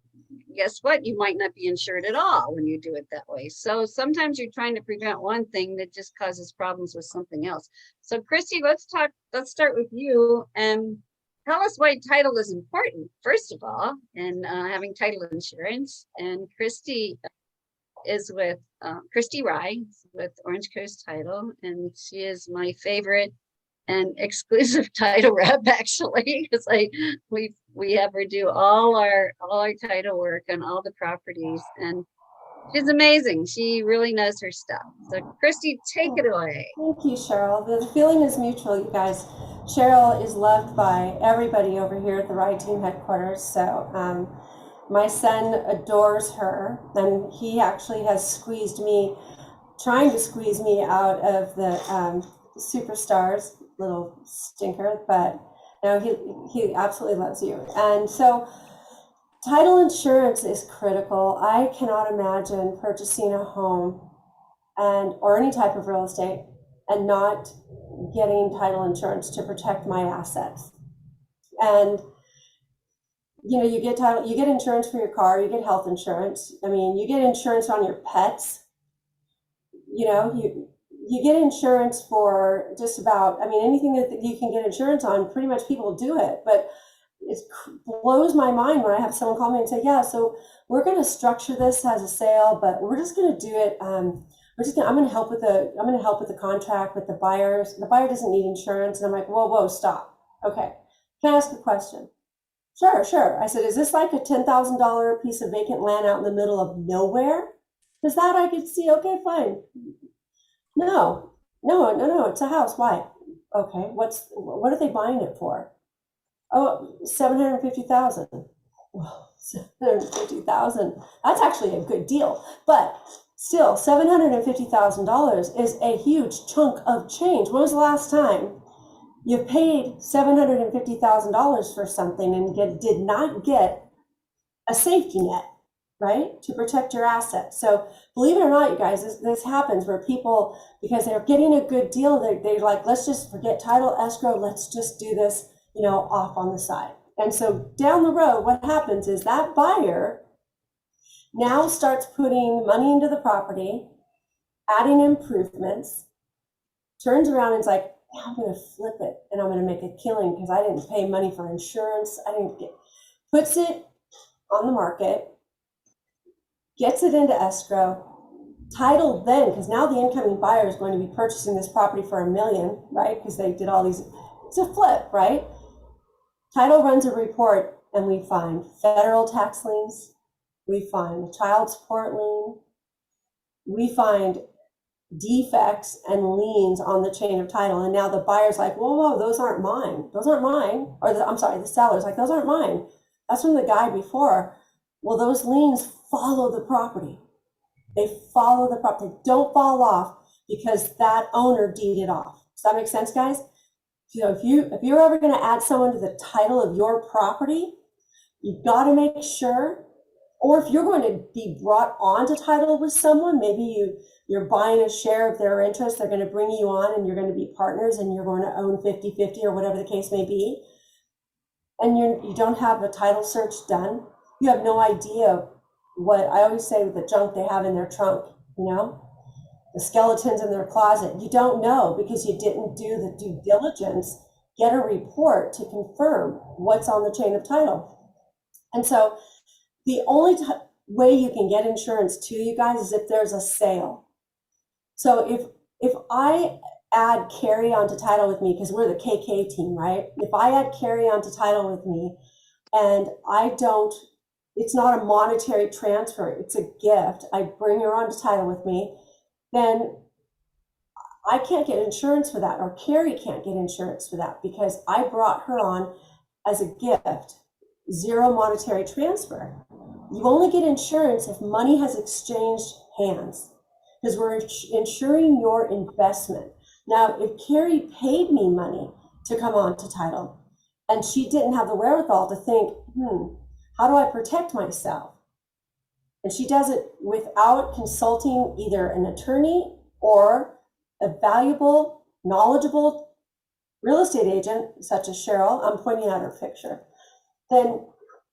guess what? You might not be insured at all when you do it that way. So sometimes you're trying to prevent one thing that just causes problems with something else. So Kristi, let's start with you and tell us why title is important, first of all, and having title insurance. And Kristi is with Kristi Wry with Orange Coast Title, and she is my favorite and exclusive title rep, actually, because we have her do all our title work on all the properties, and she's amazing. She really knows her stuff. So Kristi, take it away. Thank you, Cheryl. The feeling is mutual, you guys. Cheryl is loved by everybody over here at the Wry Team headquarters. So my son adores her, and he actually has trying to squeeze me out of the Superstars little stinker, but no, he absolutely loves you. And so title insurance is critical. I cannot imagine purchasing a home or any type of real estate and not getting title insurance to protect my assets. And you know, you get insurance for your car, you get health insurance. I mean, you get insurance on your pets. You know, you get insurance for just about, I mean, anything that you can get insurance on, pretty much people do it. But it blows my mind when I have someone call me and say, yeah, so we're going to structure this as a sale, but we're just going to do it. I'm going to help with the contract with the buyers. The buyer doesn't need insurance. And I'm like, whoa, stop. Okay. Can I ask a question? Sure. I said, is this like a $10,000 piece of vacant land out in the middle of nowhere? Because that I could see. Okay, fine. No, it's a house. Why? Okay, what are they buying it for? Oh, $750,000. Well, $750,000. That's actually a good deal, but still, $750,000 is a huge chunk of change. When was the last time you paid $750,000 for something and did not get a safety net, right, to protect your assets? So believe it or not, you guys, this happens where people, because they're getting a good deal, they're like, let's just forget title, escrow, let's just do this, you know, off on the side. And so down the road, what happens is that buyer now starts putting money into the property, adding improvements, turns around and is like, I'm going to flip it and I'm going to make a killing because I didn't pay money for insurance. Puts it on the market, gets it into escrow, title then, because now the incoming buyer is going to be purchasing this property for $1 million, right? Because they did all these, it's a flip, right? Title runs a report and we find federal tax liens, we find child support lien, we find defects and liens on the chain of title. And now the buyer's like, whoa, those aren't mine. Or the seller's like, those aren't mine. That's from the guy before. Well, those liens follow the property. They follow the property. They don't fall off because that owner deeded off. Does that make sense, guys? So if you're ever going to add someone to the title of your property, you've got to make sure, or if you're going to be brought onto title with someone, maybe you're buying a share of their interest, they're going to bring you on and you're going to be partners and you're going to own 50-50 or whatever the case may be, and you don't have a title search done, you have no idea what, I always say, the junk they have in their trunk, you know, the skeletons in their closet. You don't know because you didn't do the due diligence, get a report to confirm what's on the chain of title. And so the only way you can get insurance to, you guys, is if there's a sale. So if I add Kari onto title with me, because we're the KK team, right? If I add Kari onto title with me and I don't it's not a monetary transfer, it's a gift, I bring her onto title with me, then I can't get insurance for that, or Kari can't get insurance for that, because I brought her on as a gift, zero monetary transfer. You only get insurance if money has exchanged hands, because we're insuring your investment. Now, if Kari paid me money to come on to title, and she didn't have the wherewithal to think, how do I protect myself? And she does it without consulting either an attorney or a valuable, knowledgeable real estate agent, such as Cheryl, I'm pointing out her picture, then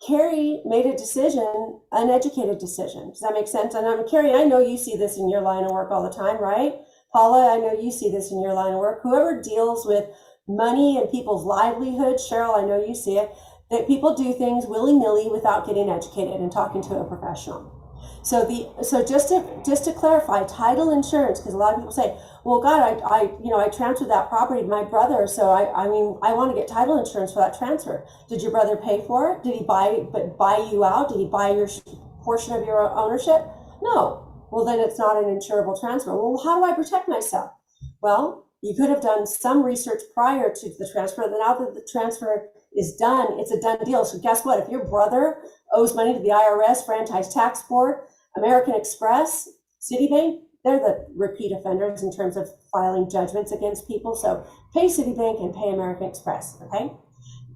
Kari made a decision, an educated decision. Does that make sense? And Kari, I know you see this in your line of work all the time, right? Paula, I know you see this in your line of work. Whoever deals with money and people's livelihoods, Cheryl, I know you see it, that people do things willy-nilly without getting educated and talking to a professional. So just to clarify, title insurance, because a lot of people say, well, God, I transferred that property to my brother, so I want to get title insurance for that transfer. Did your brother pay for it? Did he buy you out? Did he buy your portion of your ownership? No. Well, then it's not an insurable transfer. Well, how do I protect myself? Well, you could have done some research prior to the transfer. Now that the transfer is done, it's a done deal. So guess what? If your brother owes money to the IRS, Franchise Tax Board, American Express, Citibank, they're the repeat offenders in terms of filing judgments against people. So pay Citibank and pay American Express, okay?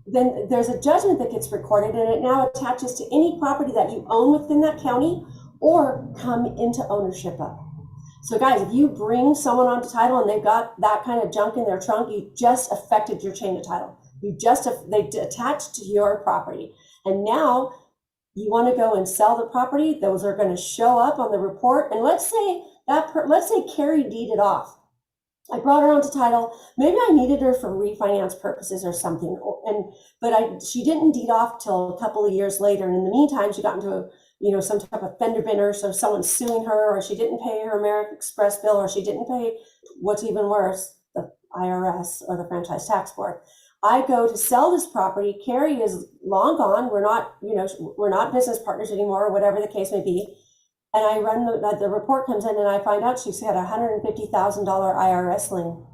Then there's a judgment that gets recorded, and it now attaches to any property that you own within that county or come into ownership of. So guys, if you bring someone onto title and they've got that kind of junk in their trunk, you just affected your chain of title. They attached to your property. And now you want to go and sell the property, those are going to show up on the report. And let's say Kari deeded off. I brought her onto title. Maybe I needed her for refinance purposes or something. But she didn't deed off till a couple of years later. And in the meantime, she got into some type of fender bender, so someone's suing her, or she didn't pay her American Express bill, or she didn't pay, what's even worse, the IRS or the Franchise Tax Board. I go to sell this property. Kari is long gone. We're not business partners anymore, or whatever the case may be. And I run the report comes in, and I find out she's got a $150,000 IRS lien.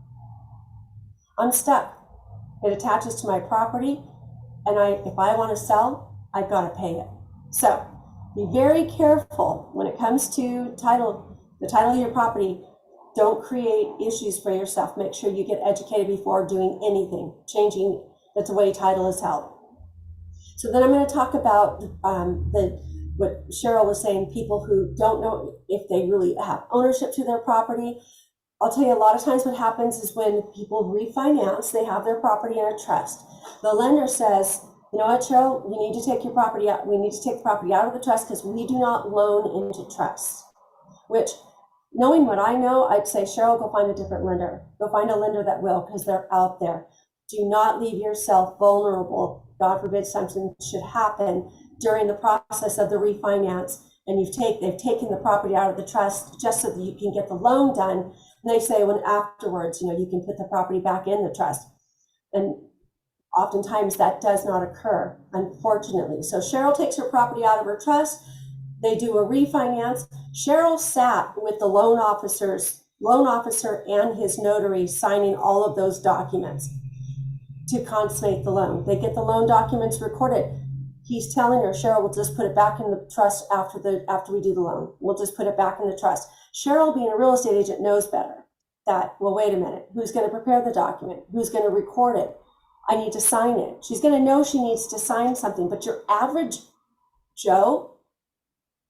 I'm stuck. It attaches to my property, and if I want to sell, I've got to pay it. So be very careful when it comes to the title of your property. Don't create issues for yourself. Make sure you get educated before doing anything, changing the way title is held. So then I'm going to talk about what Cheryl was saying, people who don't know if they really have ownership to their property. I'll tell you, a lot of times what happens is when people refinance, they have their property in a trust. The lender says, you know what, Cheryl, you need to take your property out. We need to take the property out of the trust because we do not loan into trusts. Which, knowing what I know, I'd say, Cheryl, go find a different lender. Go find a lender that will, because they're out there. Do not leave yourself vulnerable. God forbid something should happen during the process of the refinance, and they've taken the property out of the trust just so that you can get the loan done. And they say, when afterwards, you can put the property back in the trust. And oftentimes that does not occur, unfortunately. So Cheryl takes her property out of her trust. They do a refinance. Cheryl sat with the loan officer and his notary signing all of those documents to consummate the loan. They get the loan documents recorded. He's telling her, Cheryl, we'll just put it back in the trust after we do the loan. We'll just put it back in the trust. Cheryl, being a real estate agent, knows better that, well, wait a minute, who's going to prepare the document? Who's going to record it? I need to sign it. She's going to know she needs to sign something, but your average Joe,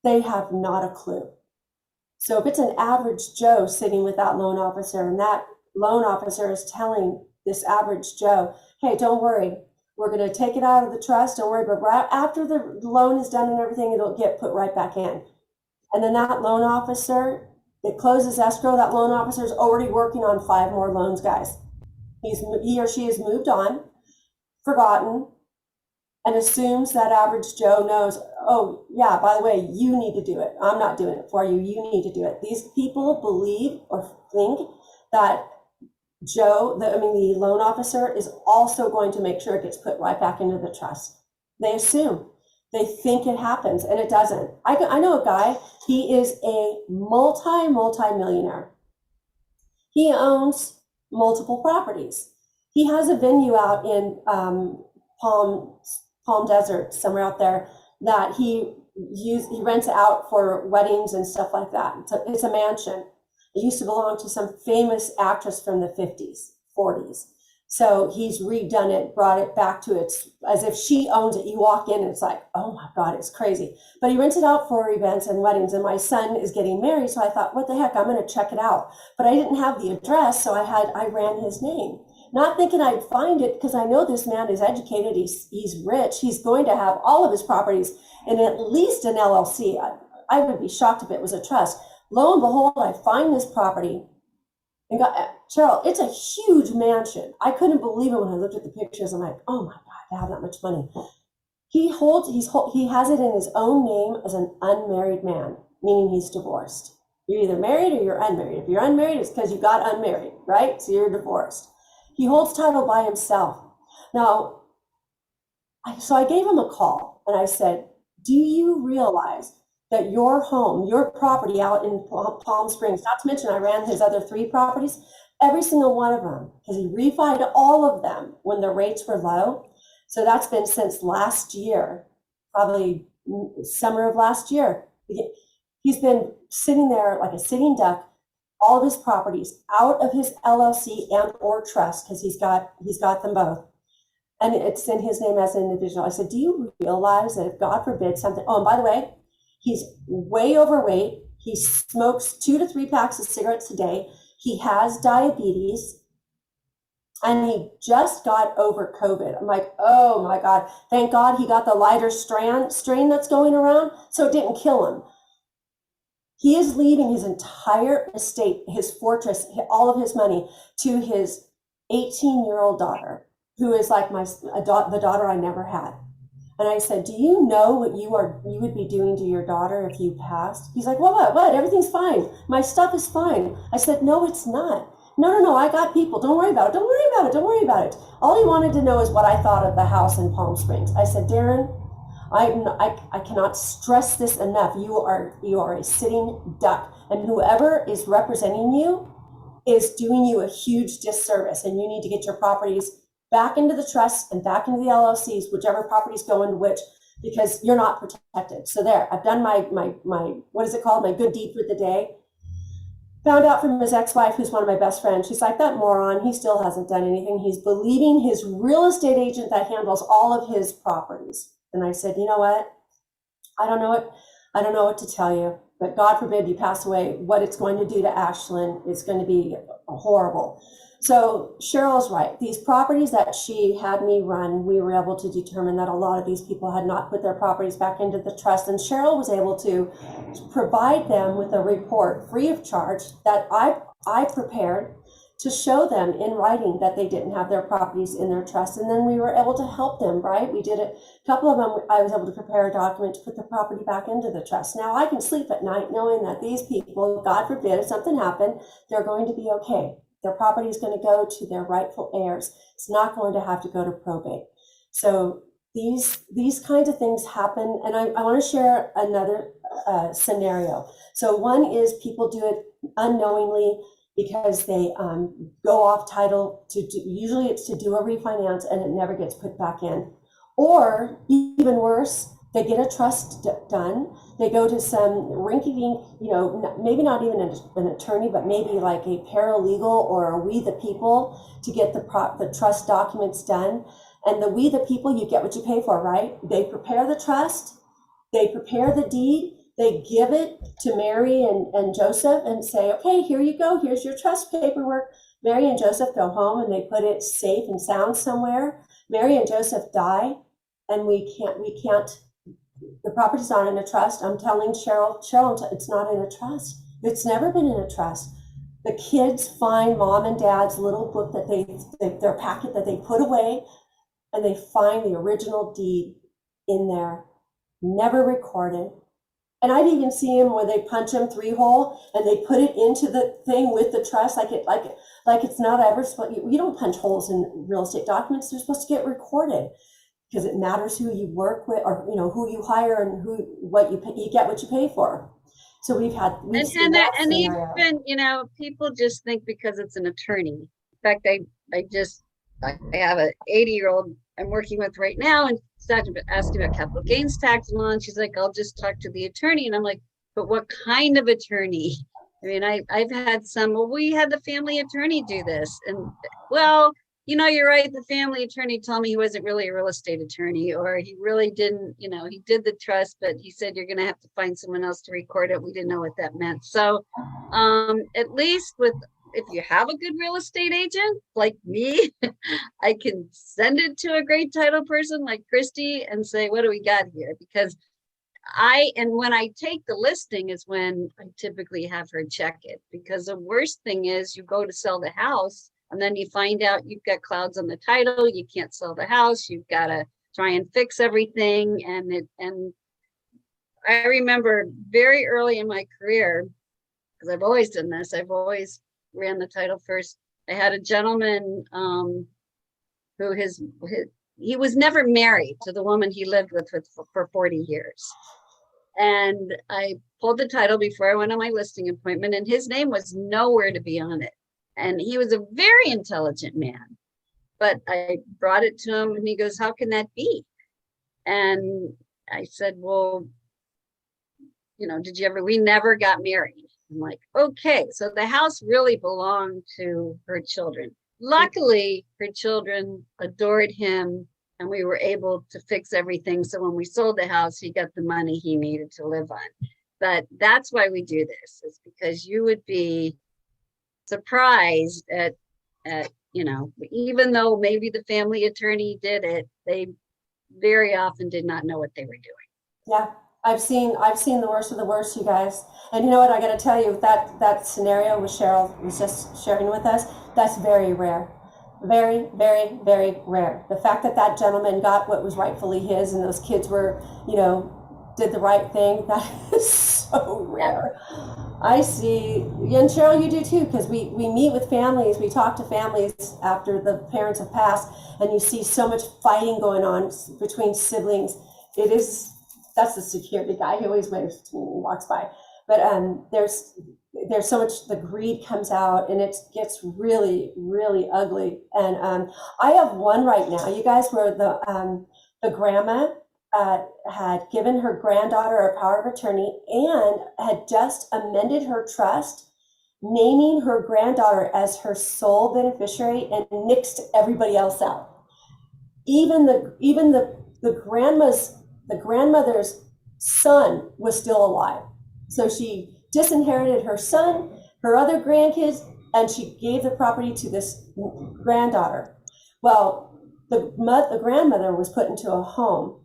they have not a clue. So if it's an average Joe sitting with that loan officer, and that loan officer is telling this average Joe, hey, don't worry, we're going to take it out of the trust, don't worry, but right after the loan is done and everything, it'll get put right back in. And then that loan officer, it closes escrow, that loan officer is already working on 5 more loans, guys. He or she has moved on, forgotten, and assumes that average Joe knows, oh, yeah, by the way, you need to do it. I'm not doing it for you. You need to do it. These people believe or think that the loan officer is also going to make sure it gets put right back into the trust. They assume. They think it happens, and it doesn't. I know a guy, he is a multi-millionaire. He owns multiple properties. He has a venue out in Palm Desert, somewhere out there, that he rents out for weddings and stuff like that. It's a mansion. It used to belong to some famous actress from the 50s, 40s. So he's redone it, brought it back to its, as if she owns it. You walk in and it's like, oh my God, it's crazy. But he rents it out for events and weddings. And my son is getting married. So I thought, what the heck, I'm going to check it out. But I didn't have the address. So I ran his name, not thinking I'd find it, because I know this man is educated. He's rich. He's going to have all of his properties in at least an LLC. I would be shocked if it was a trust. Lo and behold, I find this property. And Cheryl, it's a huge mansion. I couldn't believe it when I looked at the pictures. I'm like, oh my God, I have that much money. He has it in his own name as an unmarried man, meaning he's divorced. You're either married or you're unmarried. If you're unmarried, it's because you got unmarried, right? So you're divorced. He holds title by himself. Now, so I gave him a call and I said, do you realize that your home, your property out in Palm Springs, not to mention I ran his other 3 properties, every single one of them, because he refied all of them when the rates were low. So that's been since last year, probably summer of last year. He's been sitting there like a sitting duck, all of his properties out of his LLC and or trust, because he's got them both. And it's in his name as an individual. I said, do you realize that if God forbid something, oh, and by the way, he's way overweight. He smokes 2 to 3 packs of cigarettes a day. He has diabetes, and he just got over COVID. I'm like, oh my God, thank God he got the lighter strain that's going around, so it didn't kill him. He is leaving his entire estate, his fortress, all of his money to his 18-year-old daughter, who is like the daughter I never had. And I said, do you know what you would be doing to your daughter if you passed? He's like, what? Everything's fine. My stuff is fine. I said, no, it's not. No, I got people. Don't worry about it. All he wanted to know is what I thought of the house in Palm Springs. I said, Darren, I cannot stress this enough. You are a sitting duck, and whoever is representing you is doing you a huge disservice, and you need to get your properties back into the trust and back into the LLCs, whichever properties go into which, because you're not protected. So there, I've done my what is it called? My good deed for the day. Found out from his ex-wife, who's one of my best friends. She's like, that moron, he still hasn't done anything. He's believing his real estate agent that handles all of his properties. And I said, you know what? I don't know what to tell you, but God forbid you pass away, what it's going to do to Ashlyn is going to be horrible. So Cheryl's right. These properties that she had me run, we were able to determine that a lot of these people had not put their properties back into the trust. And Cheryl was able to provide them with a report free of charge that I prepared to show them in writing that they didn't have their properties in their trust. And then we were able to help them, right? We did it. A couple of them, I was able to prepare a document to put the property back into the trust. Now I can sleep at night knowing that these people, God forbid, if something happened, they're going to be okay. Their property is going to go to their rightful heirs. It's not going to have to go to probate. So these kinds of things happen. And I want to share another scenario. So one is people do it unknowingly because they go off title usually it's to do a refinance and it never gets put back in. Or even worse, they get a trust done. They go to some rinky-dink, maybe not even an attorney, but maybe like a paralegal or a We the People to get the trust documents done. And the We the People, you get what you pay for, right? They prepare the trust, they prepare the deed, they give it to Mary and Joseph and say, okay, here you go. Here's your trust paperwork. Mary and Joseph go home and they put it safe and sound somewhere. Mary and Joseph die, and we can't. The property's not in a trust. I'm telling Cheryl, it's not in a trust. It's never been in a trust. The kids find mom and dad's little book that their packet that they put away, and they find the original deed in there, never recorded. And I'd even see them where they punch them 3-hole and they put it into the thing with the trust, like it's not ever. You don't punch holes in real estate documents. They're supposed to get recorded. because it matters who you work with, or who you hire, and what you get what you pay for. So we've seen that scenario. Even people just think because it's an attorney. In fact, I have an 80-year-old I'm working with right now, and asking about capital gains tax law, and she's like, I'll just talk to the attorney. And I'm like, but what kind of attorney? I mean, I've had some, well, we had the family attorney do this. And well, you're right. The family attorney told me he wasn't really a real estate attorney, or he really didn't, he did the trust, but he said, you're going to have to find someone else to record it. We didn't know what that meant. So at least if you have a good real estate agent like me, I can send it to a great title person like Kristi and say, what do we got here? Because when I take the listing is when I typically have her check it, because the worst thing is you go to sell the house and then you find out you've got clouds on the title, you can't sell the house, you've got to try and fix everything. And I remember very early in my career, because I've always done this, I've always ran the title first. I had a gentleman who he was never married to the woman he lived with for 40 years. And I pulled the title before I went on my listing appointment, and his name was nowhere to be on it. And he was a very intelligent man, but I brought it to him and he goes, how can that be? And I said, well, we never got married. I'm like, okay, so the house really belonged to her children. Luckily, her children adored him, and we were able to fix everything. So when we sold the house, he got the money he needed to live on. But that's why we do this, is because you would be surprised at even though maybe the family attorney did it, they very often did not know what they were doing. Yeah. I've seen the worst of the worst, you guys. And you know what? I got to tell you, that scenario with Cheryl was just sharing with us, that's very rare. Very, very, very rare. The fact that gentleman got what was rightfully his, and those kids were, did the right thing, that is so rare. I see, and Cheryl, you do too, because we meet with families, we talk to families after the parents have passed, and you see so much fighting going on between siblings. That's the security guy. He always waves to me when he walks by. But there's so much, the greed comes out, and it gets really, really ugly. And I have one right now, you guys, where the grandma had given her granddaughter a power of attorney and had just amended her trust, naming her granddaughter as her sole beneficiary, and nixed everybody else out. Even the grandmother's son was still alive. So she disinherited her son, her other grandkids, and she gave the property to this granddaughter. Well, the grandmother was put into a home,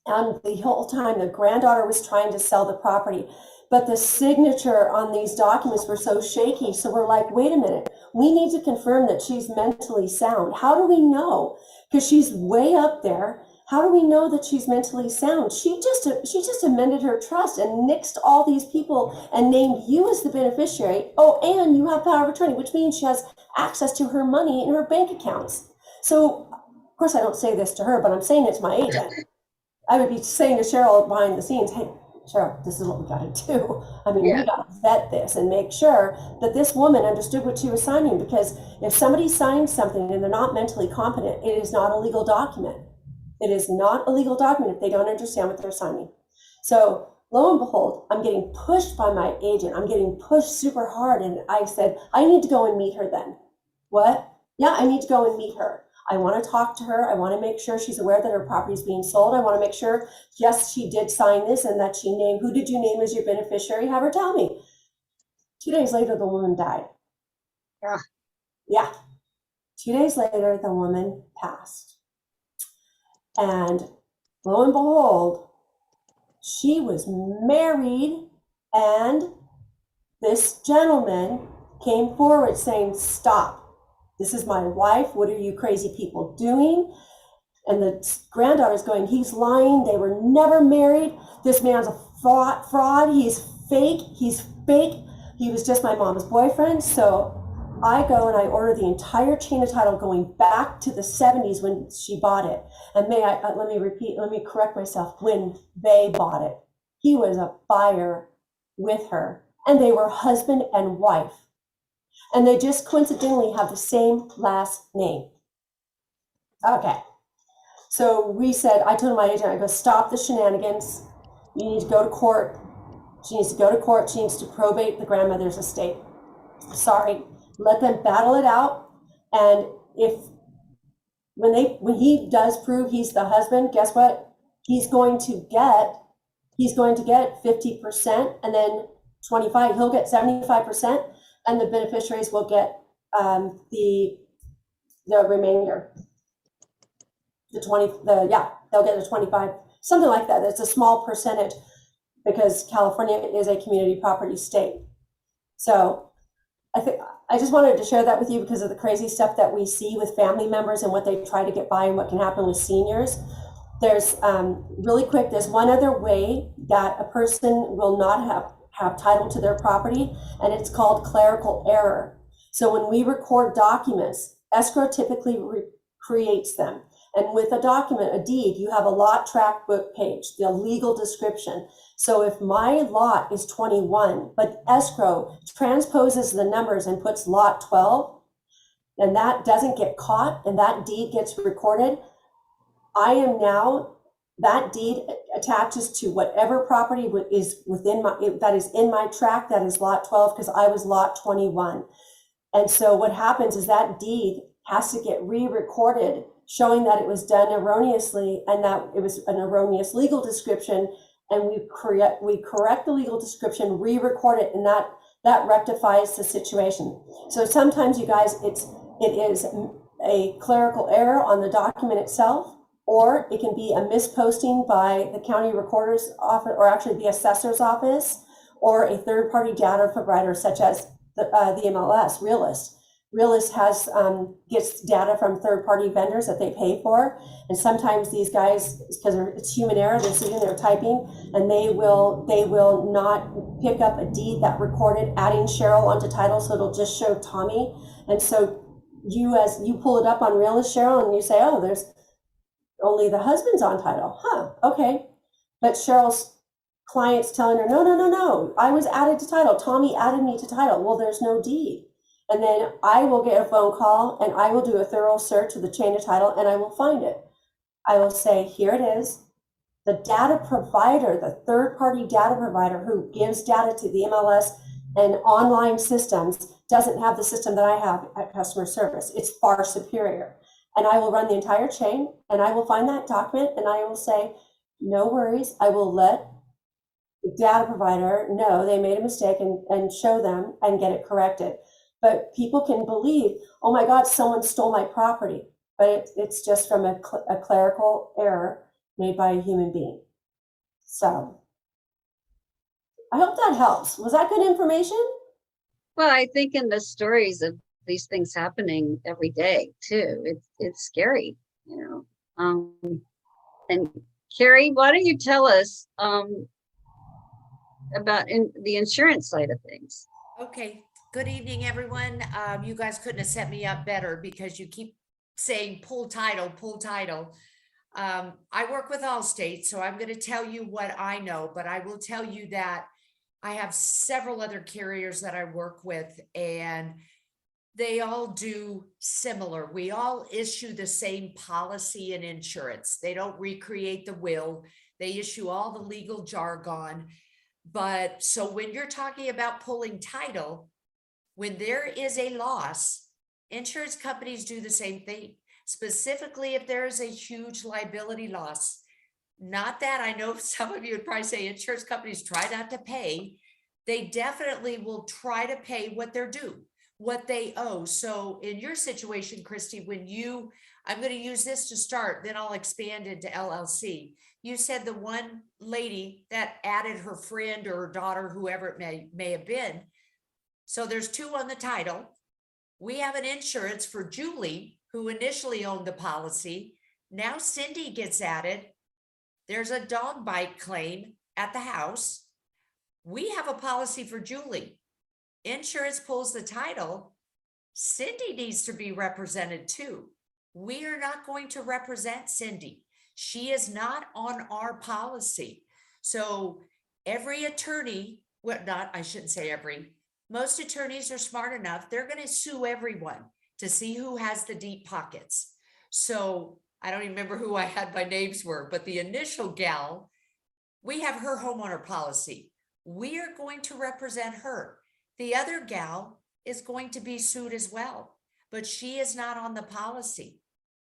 and the whole time the granddaughter was trying to sell the property, but the signature on these documents were so shaky. So we're like, wait a minute, we need to confirm that she's mentally sound. How do we know? Because she's way up there. How do we know that she's mentally sound? She just amended her trust and nixed all these people and named you as the beneficiary. Oh, and you have power of attorney, which means she has access to her money in her bank accounts. So, of course, I don't say this to her, but I'm saying it to my agent. I would be saying to Cheryl behind the scenes, hey, Cheryl, this is what we got to do. I mean, we got to vet this and make sure that this woman understood what she was signing, because if somebody signs something and they're not mentally competent, it is not a legal document. It is not a legal document if they don't understand what they're signing. So lo and behold, I'm getting pushed by my agent. I'm getting pushed super hard. And I said, I need to go and meet her then. What? Yeah, I need to go and meet her. I want to talk to her. I want to make sure she's aware that her property is being sold. I want to make sure, yes, she did sign this, and that she named, who did you name as your beneficiary? Have her tell me. 2 days later, the woman died. Yeah. 2 days later, the woman passed. And lo and behold, she was married, and this gentleman came forward saying, stop. This is my wife. What are you crazy people doing? And the granddaughter's going, he's lying. They were never married. This man's a fraud. He's fake. He was just my mom's boyfriend. So I go and I order the entire chain of title going back to the 70s when she bought it. And let me correct myself, when they bought it. He was a buyer with her, and they were husband and wife. And they just coincidentally have the same last name. Okay. So I told my agent, I go, stop the shenanigans. You need to go to court. She needs to go to court. She needs to probate the grandmother's estate. Sorry. Let them battle it out. And when he does prove he's the husband, guess what? He's going to get 50% and then 25. He'll get 75%, and the beneficiaries will get the remainder. They'll get the 25, something like that. It's a small percentage because California is a community property state. So I just wanted to share that with you because of the crazy stuff that we see with family members and what they try to get by and what can happen with seniors. There's really quick, there's one other way that a person will not have title to their property, and it's called clerical error. So when we record documents, escrow typically creates them. And with a document, a deed, you have a lot tract book page, the legal description. So if my lot is 21, but escrow transposes the numbers and puts lot 12, and that doesn't get caught and that deed gets recorded, that deed attaches to whatever property is that is in my tract, that is lot 12, because I was lot 21. And so what happens is that deed has to get re-recorded, showing that it was done erroneously and that it was an erroneous legal description, and we correct the legal description, re-record it, and that rectifies the situation. So sometimes, you guys, it is a clerical error on the document itself, or it can be a misposting by the county recorder's office, or actually the assessor's office, or a third-party data provider such as the MLS, Realist. Realist gets data from third-party vendors that they pay for, and sometimes these guys, because it's human error, they're sitting there typing, and they will not pick up a deed that recorded adding Cheryl onto title, so it'll just show Tommy. And so as you pull it up on Realist, Cheryl, and you say, oh, there's only the husband's on title. Okay. But Cheryl's client's telling her, no, I was added to title. Tommy added me to title. Well, there's no deed. And then I will get a phone call and I will do a thorough search of the chain of title and I will find it. I will say, here it is. The data provider, the third-party data provider who gives data to the MLS and online systems doesn't have the system that I have at customer service. It's far superior. And I will run the entire chain and I will find that document and I will say, no worries. I will let the data provider know they made a mistake and show them and get it corrected. But people can believe, oh my God, someone stole my property. But it's just from a clerical error made by a human being. So I hope that helps. Was that good information? Well, I think in the stories of these things happening every day too, it's scary, and Kari, why don't you tell us about the insurance side of things? Okay. Good evening, everyone. You guys couldn't have set me up better because you keep saying pull title, pull title. I work with Allstate, so I'm going to tell you what I know, but I will tell you that I have several other carriers that I work with, and they all do similar. We all issue the same policy and insurance. They don't recreate the will. They issue all the legal jargon. But so when you're talking about pulling title, when there is a loss, insurance companies do the same thing, specifically if there is a huge liability loss. Not that I know some of you would probably say insurance companies try not to pay. They definitely will try to pay what they're due, what they owe. So in your situation, Kristi, I'm going to use this to start, then I'll expand into LLC. You said the one lady that added her friend or her daughter, whoever it may have been. So there's two on the title. We have an insurance for Julie, who initially owned the policy. Now Cindy gets added. There's a dog bite claim at the house. We have a policy for Julie. Insurance pulls the title. Cindy needs to be represented too. We are not going to represent Cindy. She is not on our policy. So every attorney, well, not, I shouldn't say every, most attorneys are smart enough. They're going to sue everyone to see who has the deep pockets. So I don't even remember who I had my names were, but the initial gal, we have her homeowner policy. We are going to represent her. The other gal is going to be sued as well, but she is not on the policy.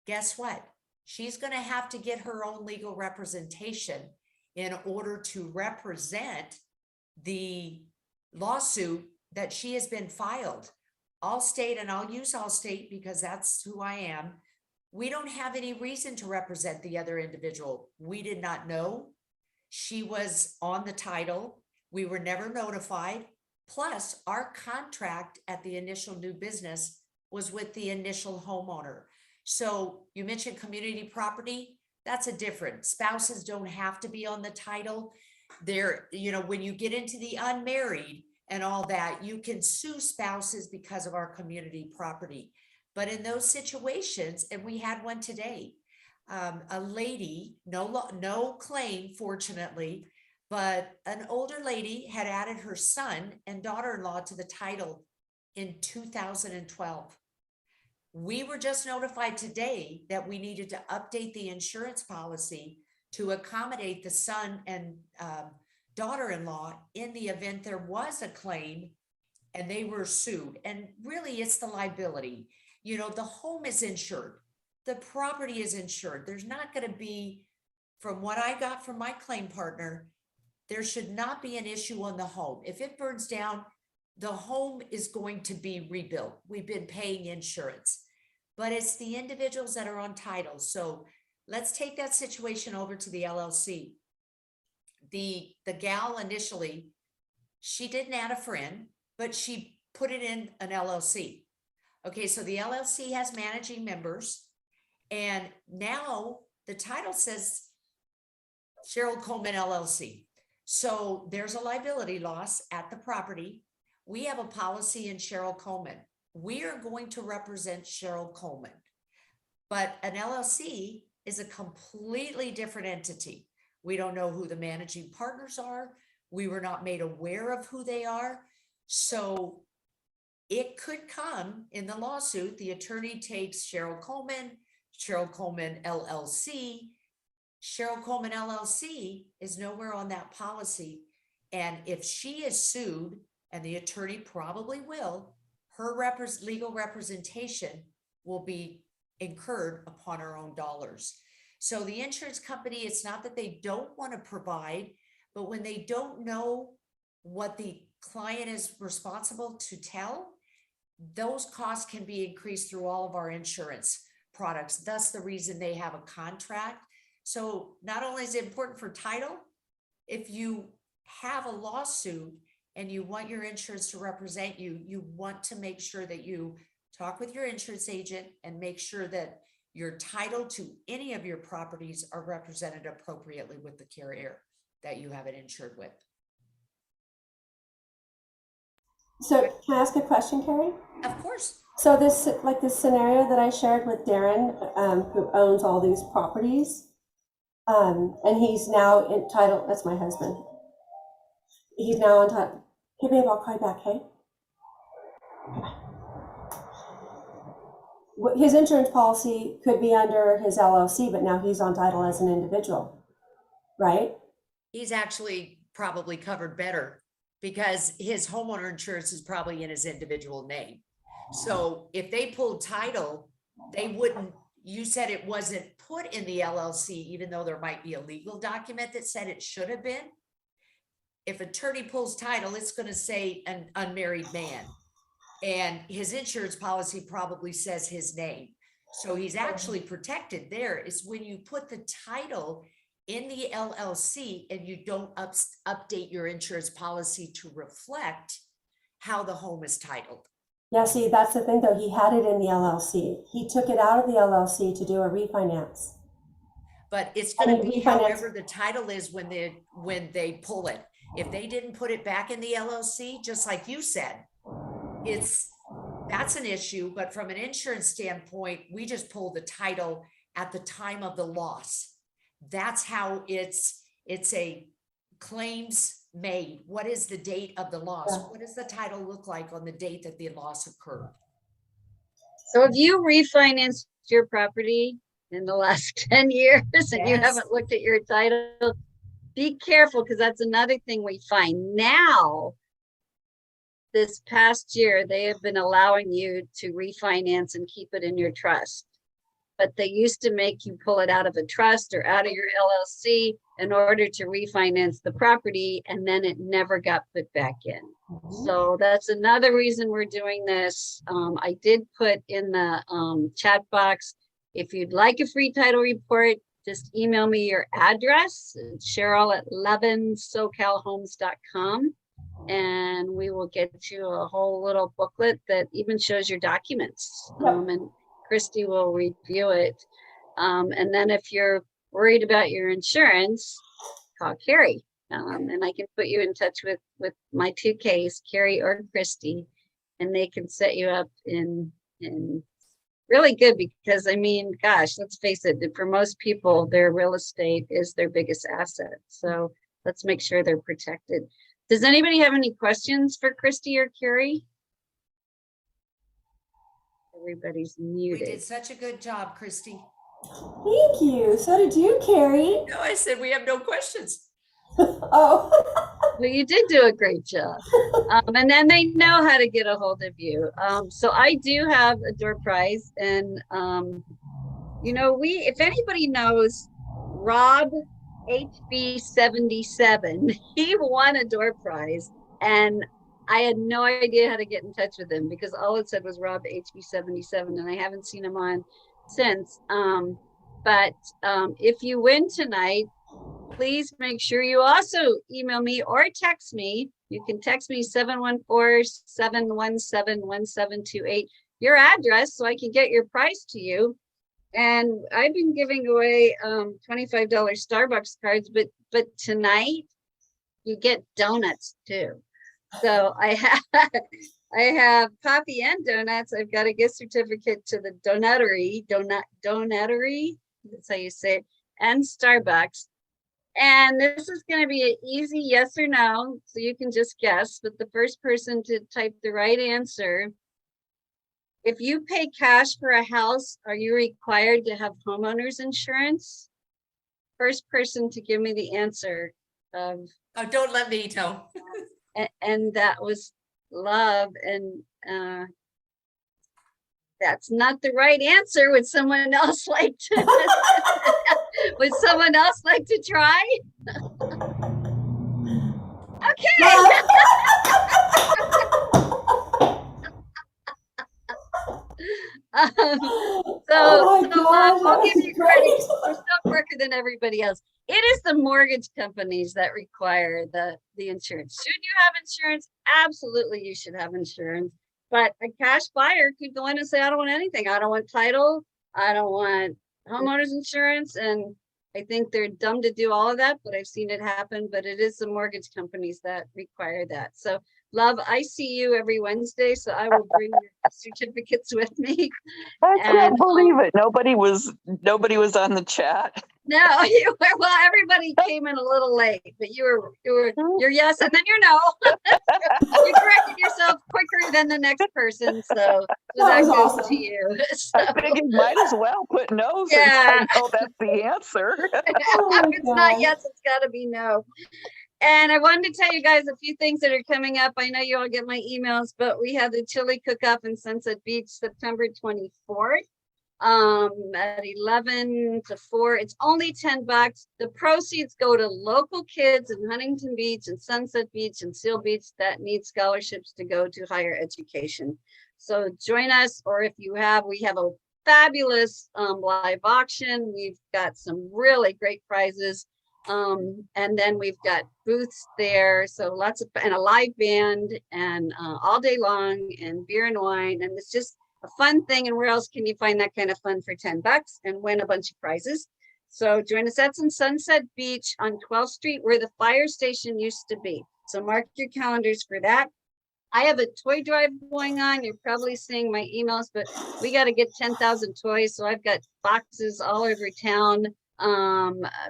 Guess what? She's going to have to get her own legal representation in order to represent the lawsuit that she has been filed. Allstate, and I'll use Allstate because that's who I am. We don't have any reason to represent the other individual. We did not know she was on the title. We were never notified. Plus, our contract at the initial new business was with the initial homeowner. So you mentioned community property. That's a different. Spouses don't have to be on the title. There, you know, when you get into the unmarried and all that, you can sue spouses because of our community property. But in those situations, and we had one today, a lady, no claim, fortunately, but an older lady had added her son and daughter-in-law to the title in 2012. We were just notified today that we needed to update the insurance policy to accommodate the son and daughter-in-law in the event there was a claim and they were sued. And really, it's the liability. You know, the home is insured. The property is insured. There's not going to be, from what I got from my claim partner, there should not be an issue on the home. If it burns down, the home is going to be rebuilt. We've been paying insurance, but it's the individuals that are on title. So let's take that situation over to the LLC. The gal initially, she didn't add a friend, but she put it in an LLC. Okay, so the LLC has managing members, and now the title says Cheryl Coleman LLC. So there's a liability loss at the property. We have a policy in Cheryl Coleman. We are going to represent Cheryl Coleman, but an LLC is a completely different entity. We don't know who the managing partners are. We were not made aware of who they are. So it could come in the lawsuit. The attorney takes Cheryl Coleman LLC. Cheryl Coleman LLC is nowhere on that policy. And if she is sued, and the attorney probably will, her legal representation will be incurred upon her own dollars. So the insurance company, it's not that they don't want to provide, but when they don't know what the client is responsible to tell, those costs can be increased through all of our insurance products. Thus the reason they have a contract. So not only is it important for title, if you have a lawsuit and you want your insurance to represent you, you want to make sure that you talk with your insurance agent and make sure that your title to any of your properties are represented appropriately with the carrier that you have it insured with. So can I ask a question, Kari? Of course. So this scenario that I shared with Darren, who owns all these properties, and he's now entitled, that's my husband. He's now entitled, hey babe, I'll call you back, hey? His insurance policy could be under his LLC, but now he's on title as an individual, right? He's actually probably covered better because his homeowner insurance is probably in his individual name. So if they pulled title, they wouldn't, you said it wasn't put in the LLC, even though there might be a legal document that said it should have been. If attorney pulls title, it's going to say an unmarried man. And his insurance policy probably says his name. So he's actually protected there. It's when you put the title in the LLC and you don't update your insurance policy to reflect how the home is titled. Yeah, see, that's the thing though. He had it in the LLC. He took it out of the LLC to do a refinance. But it's going to be however the title is when they pull it. If they didn't put it back in the LLC, just like you said, it's that's an issue, but from an insurance standpoint, we just pull the title at the time of the loss. That's how it's a claims made. What is the date of the loss? Yeah. What does the title look like on the date that the loss occurred? So if you refinanced your property in the last 10 years and you Yes. haven't looked at your title, be careful, because that's another thing we find now. This past year, they have been allowing you to refinance and keep it in your trust. But they used to make you pull it out of a trust or out of your LLC in order to refinance the property, and then it never got put back in. So that's another reason we're doing this. I did put in the chat box, if you'd like a free title report, just email me your address, Cheryl at levensocalhomes.com, and we will get you a whole little booklet that even shows your documents. And Kristi will review it. And then if you're worried about your insurance, call Kari. And I can put you in touch with my 2Ks, Kari or Kristi, and they can set you up in really good, because I mean, gosh, let's face it, for most people, their real estate is their biggest asset. So let's make sure they're protected. Does anybody have any questions for Kristi or Kari? Everybody's We muted. did such a good job, Kristi. Thank you. So did you, Kari. No, I said we have no questions. Oh. Well, you did do a great job. And then they know how to get a hold of you. So I do have a door prize, and you know, if anybody knows Rob HB77, he won a door prize, and I had no idea how to get in touch with him, because all it said was Rob HB77, and I haven't seen him on since. But if you win tonight, please make sure you also email me or text me. You can text me 714-717-1728, your address, so I can get your prize to you. And I've been giving away $25 Starbucks cards, but tonight you get donuts too. So I have coffee and donuts. I've got a gift certificate to the donuttery, that's how you say it, and Starbucks. And this is going to be an easy yes or no, so you can just guess. But the first person to type the right answer, if you pay cash for a house, are you required to have homeowners insurance? First person to give me the answer. Oh, don't let me know. And that was Love. And that's not the right answer. Would someone else like to? Would someone else like to try? Okay. Oh my so gosh, I'll that give was you credit. great. We're still quicker than everybody else. It is the mortgage companies that require the insurance. Should you have insurance? Absolutely, you should have insurance. But a cash buyer could go in and say, I don't want anything. I don't want title. I don't want homeowners insurance. And I think they're dumb to do all of that, but I've seen it happen. But it is the mortgage companies that require that. So Love, I see you every Wednesday, so I will bring your certificates with me. I can't believe it. Nobody was on the chat. No, you were, well, everybody came in a little late, but you're yes, and then you're no. You corrected yourself quicker than the next person, so that goes awesome. to you. So, I figured might as well put no since Yeah. I know that's the answer. Oh if it's not yes, it's got to be no. And I wanted to tell you guys a few things that are coming up. I know you all get my emails, but we have the chili cook-off in Sunset Beach, September 24th, at 11 to 4. It's only $10. The proceeds go to local kids in Huntington Beach and Sunset Beach and Seal Beach that need scholarships to go to higher education. So join us, or if you have, we have a fabulous live auction. We've got some really great prizes. And then we've got booths there, so lots of, and a live band, and all day long, and beer and wine, and it's just a fun thing. And where else can you find that kind of fun for $10 and win a bunch of prizes? So join us. That's in Sunset Beach on 12th Street, where the fire station used to be. So mark your calendars for that. I have a toy drive going on. You're probably seeing my emails, but we got to get 10,000 toys. So I've got boxes all over town.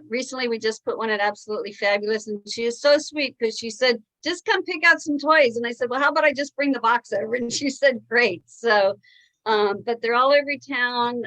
Recently we just put one at Absolutely Fabulous, and she is so sweet because she said, just come pick out some toys. And I said, well, how about I just bring the box over? And she said, great. So, but they're all over town.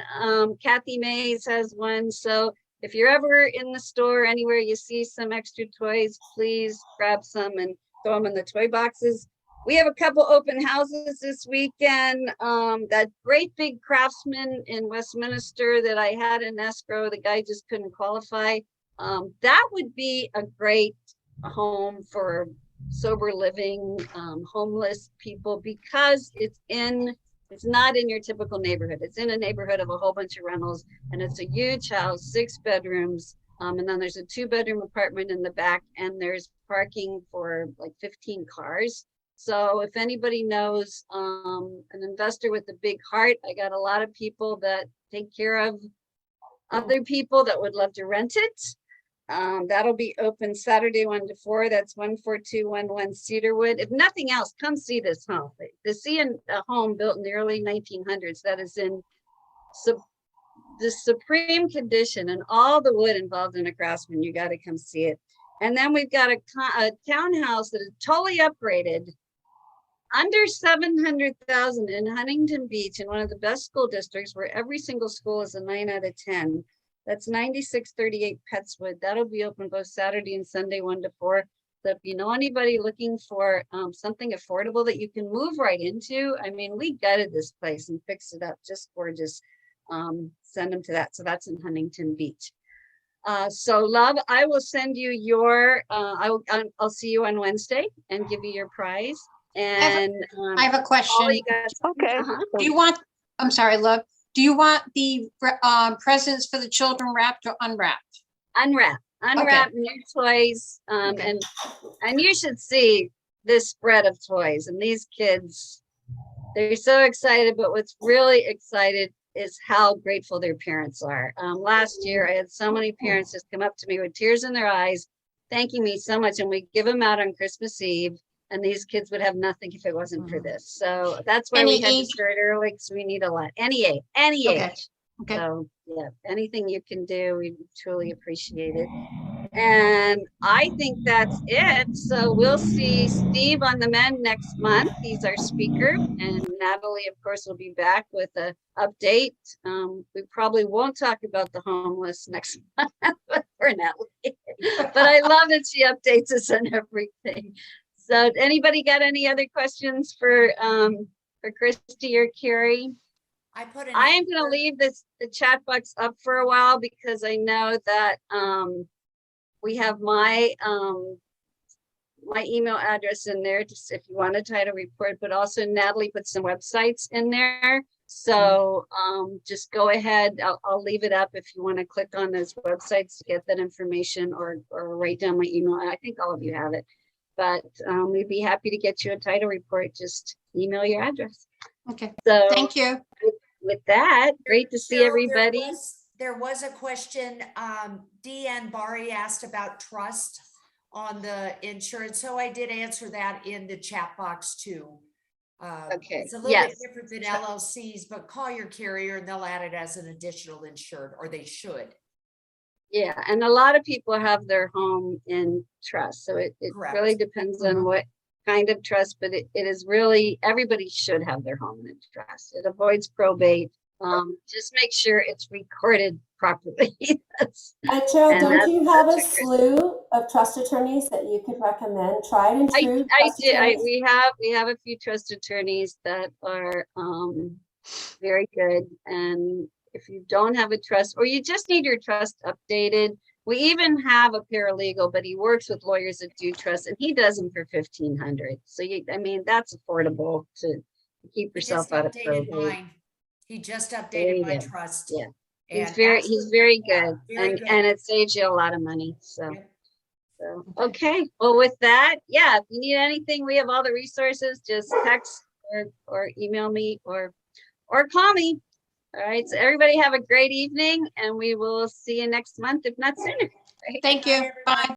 Kathy Mays has one. So if you're ever in the store, anywhere you see some extra toys, please grab some and throw them in the toy boxes. We have a couple open houses this weekend. That great big Craftsman in Westminster that I had in escrow, the guy just couldn't qualify. That would be a great home for sober living, homeless people, because it's not in your typical neighborhood. It's in a neighborhood of a whole bunch of rentals, and it's a huge house, 6 bedrooms. And then there's a 2-bedroom apartment in the back, and there's parking for like 15 cars. So if anybody knows an investor with a big heart, I got a lot of people that take care of other people that would love to rent it. That'll be open Saturday 1 to 4. That's 14211 Cedarwood. If nothing else, come see this home. To see a home built in the early 1900s that is in the supreme condition, and all the wood involved in a Craftsman, you got to come see it. And then we've got a townhouse that is totally upgraded, under 700,000 in Huntington Beach, in one of the best school districts where every single school is a 9 out of 10. That's 9638 Petswood. That'll be open both Saturday and Sunday 1 to 4. So if you know anybody looking for something affordable that you can move right into, I mean, we gutted this place and fixed it up, just gorgeous. Send them to that. So that's in Huntington Beach. So love, I will send you your, I'll see you on Wednesday and give you your prize. And I have a question. Okay. Do you want, I'm sorry, love, do you want the presents for the children wrapped or unwrapped? Unwrapped, new toys. And you should see this spread of toys, and these kids, they're so excited, but what's really excited is how grateful their parents are. Last year, I had so many parents just come up to me with tears in their eyes, thanking me so much. And we give them out on Christmas Eve, and these kids would have nothing if it wasn't for this. So that's why we had to start early, because we need a lot. Any age. Okay. So yeah, anything you can do, we truly appreciate it. And I think that's it. So we'll see Steve on the Men next month. He's our speaker, and Natalie, of course, will be back with an update. We probably won't talk about the homeless next month for Natalie, but I love that she updates us on everything. So anybody got any other questions for Kristi or Kari? I am going to leave the chat box up for a while, because I know that we have my my email address in there, just if you want a title report, but also Natalie put some websites in there. So just go ahead. I'll leave it up if you want to click on those websites to get that information, or write down my email. I think all of you have it, but we'd be happy to get you a title report. Just email your address. Okay. So thank you. With that, great to see Cheryl, everybody. There was a question, Deanne Barry asked about trust on the insurance. So I did answer that in the chat box too. Okay. It's a little bit different than LLCs, but call your carrier and they'll add it as an additional insured, or they should. Yeah, and a lot of people have their home in trust. So it really depends on what kind of trust, but it is really, everybody should have their home in trust. It avoids probate. Just make sure it's recorded properly. And Cheryl, don't you have a slew of trust attorneys that you could recommend? Tried and true. I do. We have a few trust attorneys that are very good. And if you don't have a trust, or you just need your trust updated, we even have a paralegal, but he works with lawyers that do trust, and he does them for $1,500. So I mean, that's affordable to keep yourself out of probate. He just updated my trust. Yeah, he's very good, and it saves you a lot of money. So, okay. Well, with that, yeah, if you need anything, we have all the resources. Just text or email me or call me. All right. So everybody have a great evening, and we will see you next month, if not sooner. Right? Thank you. Bye.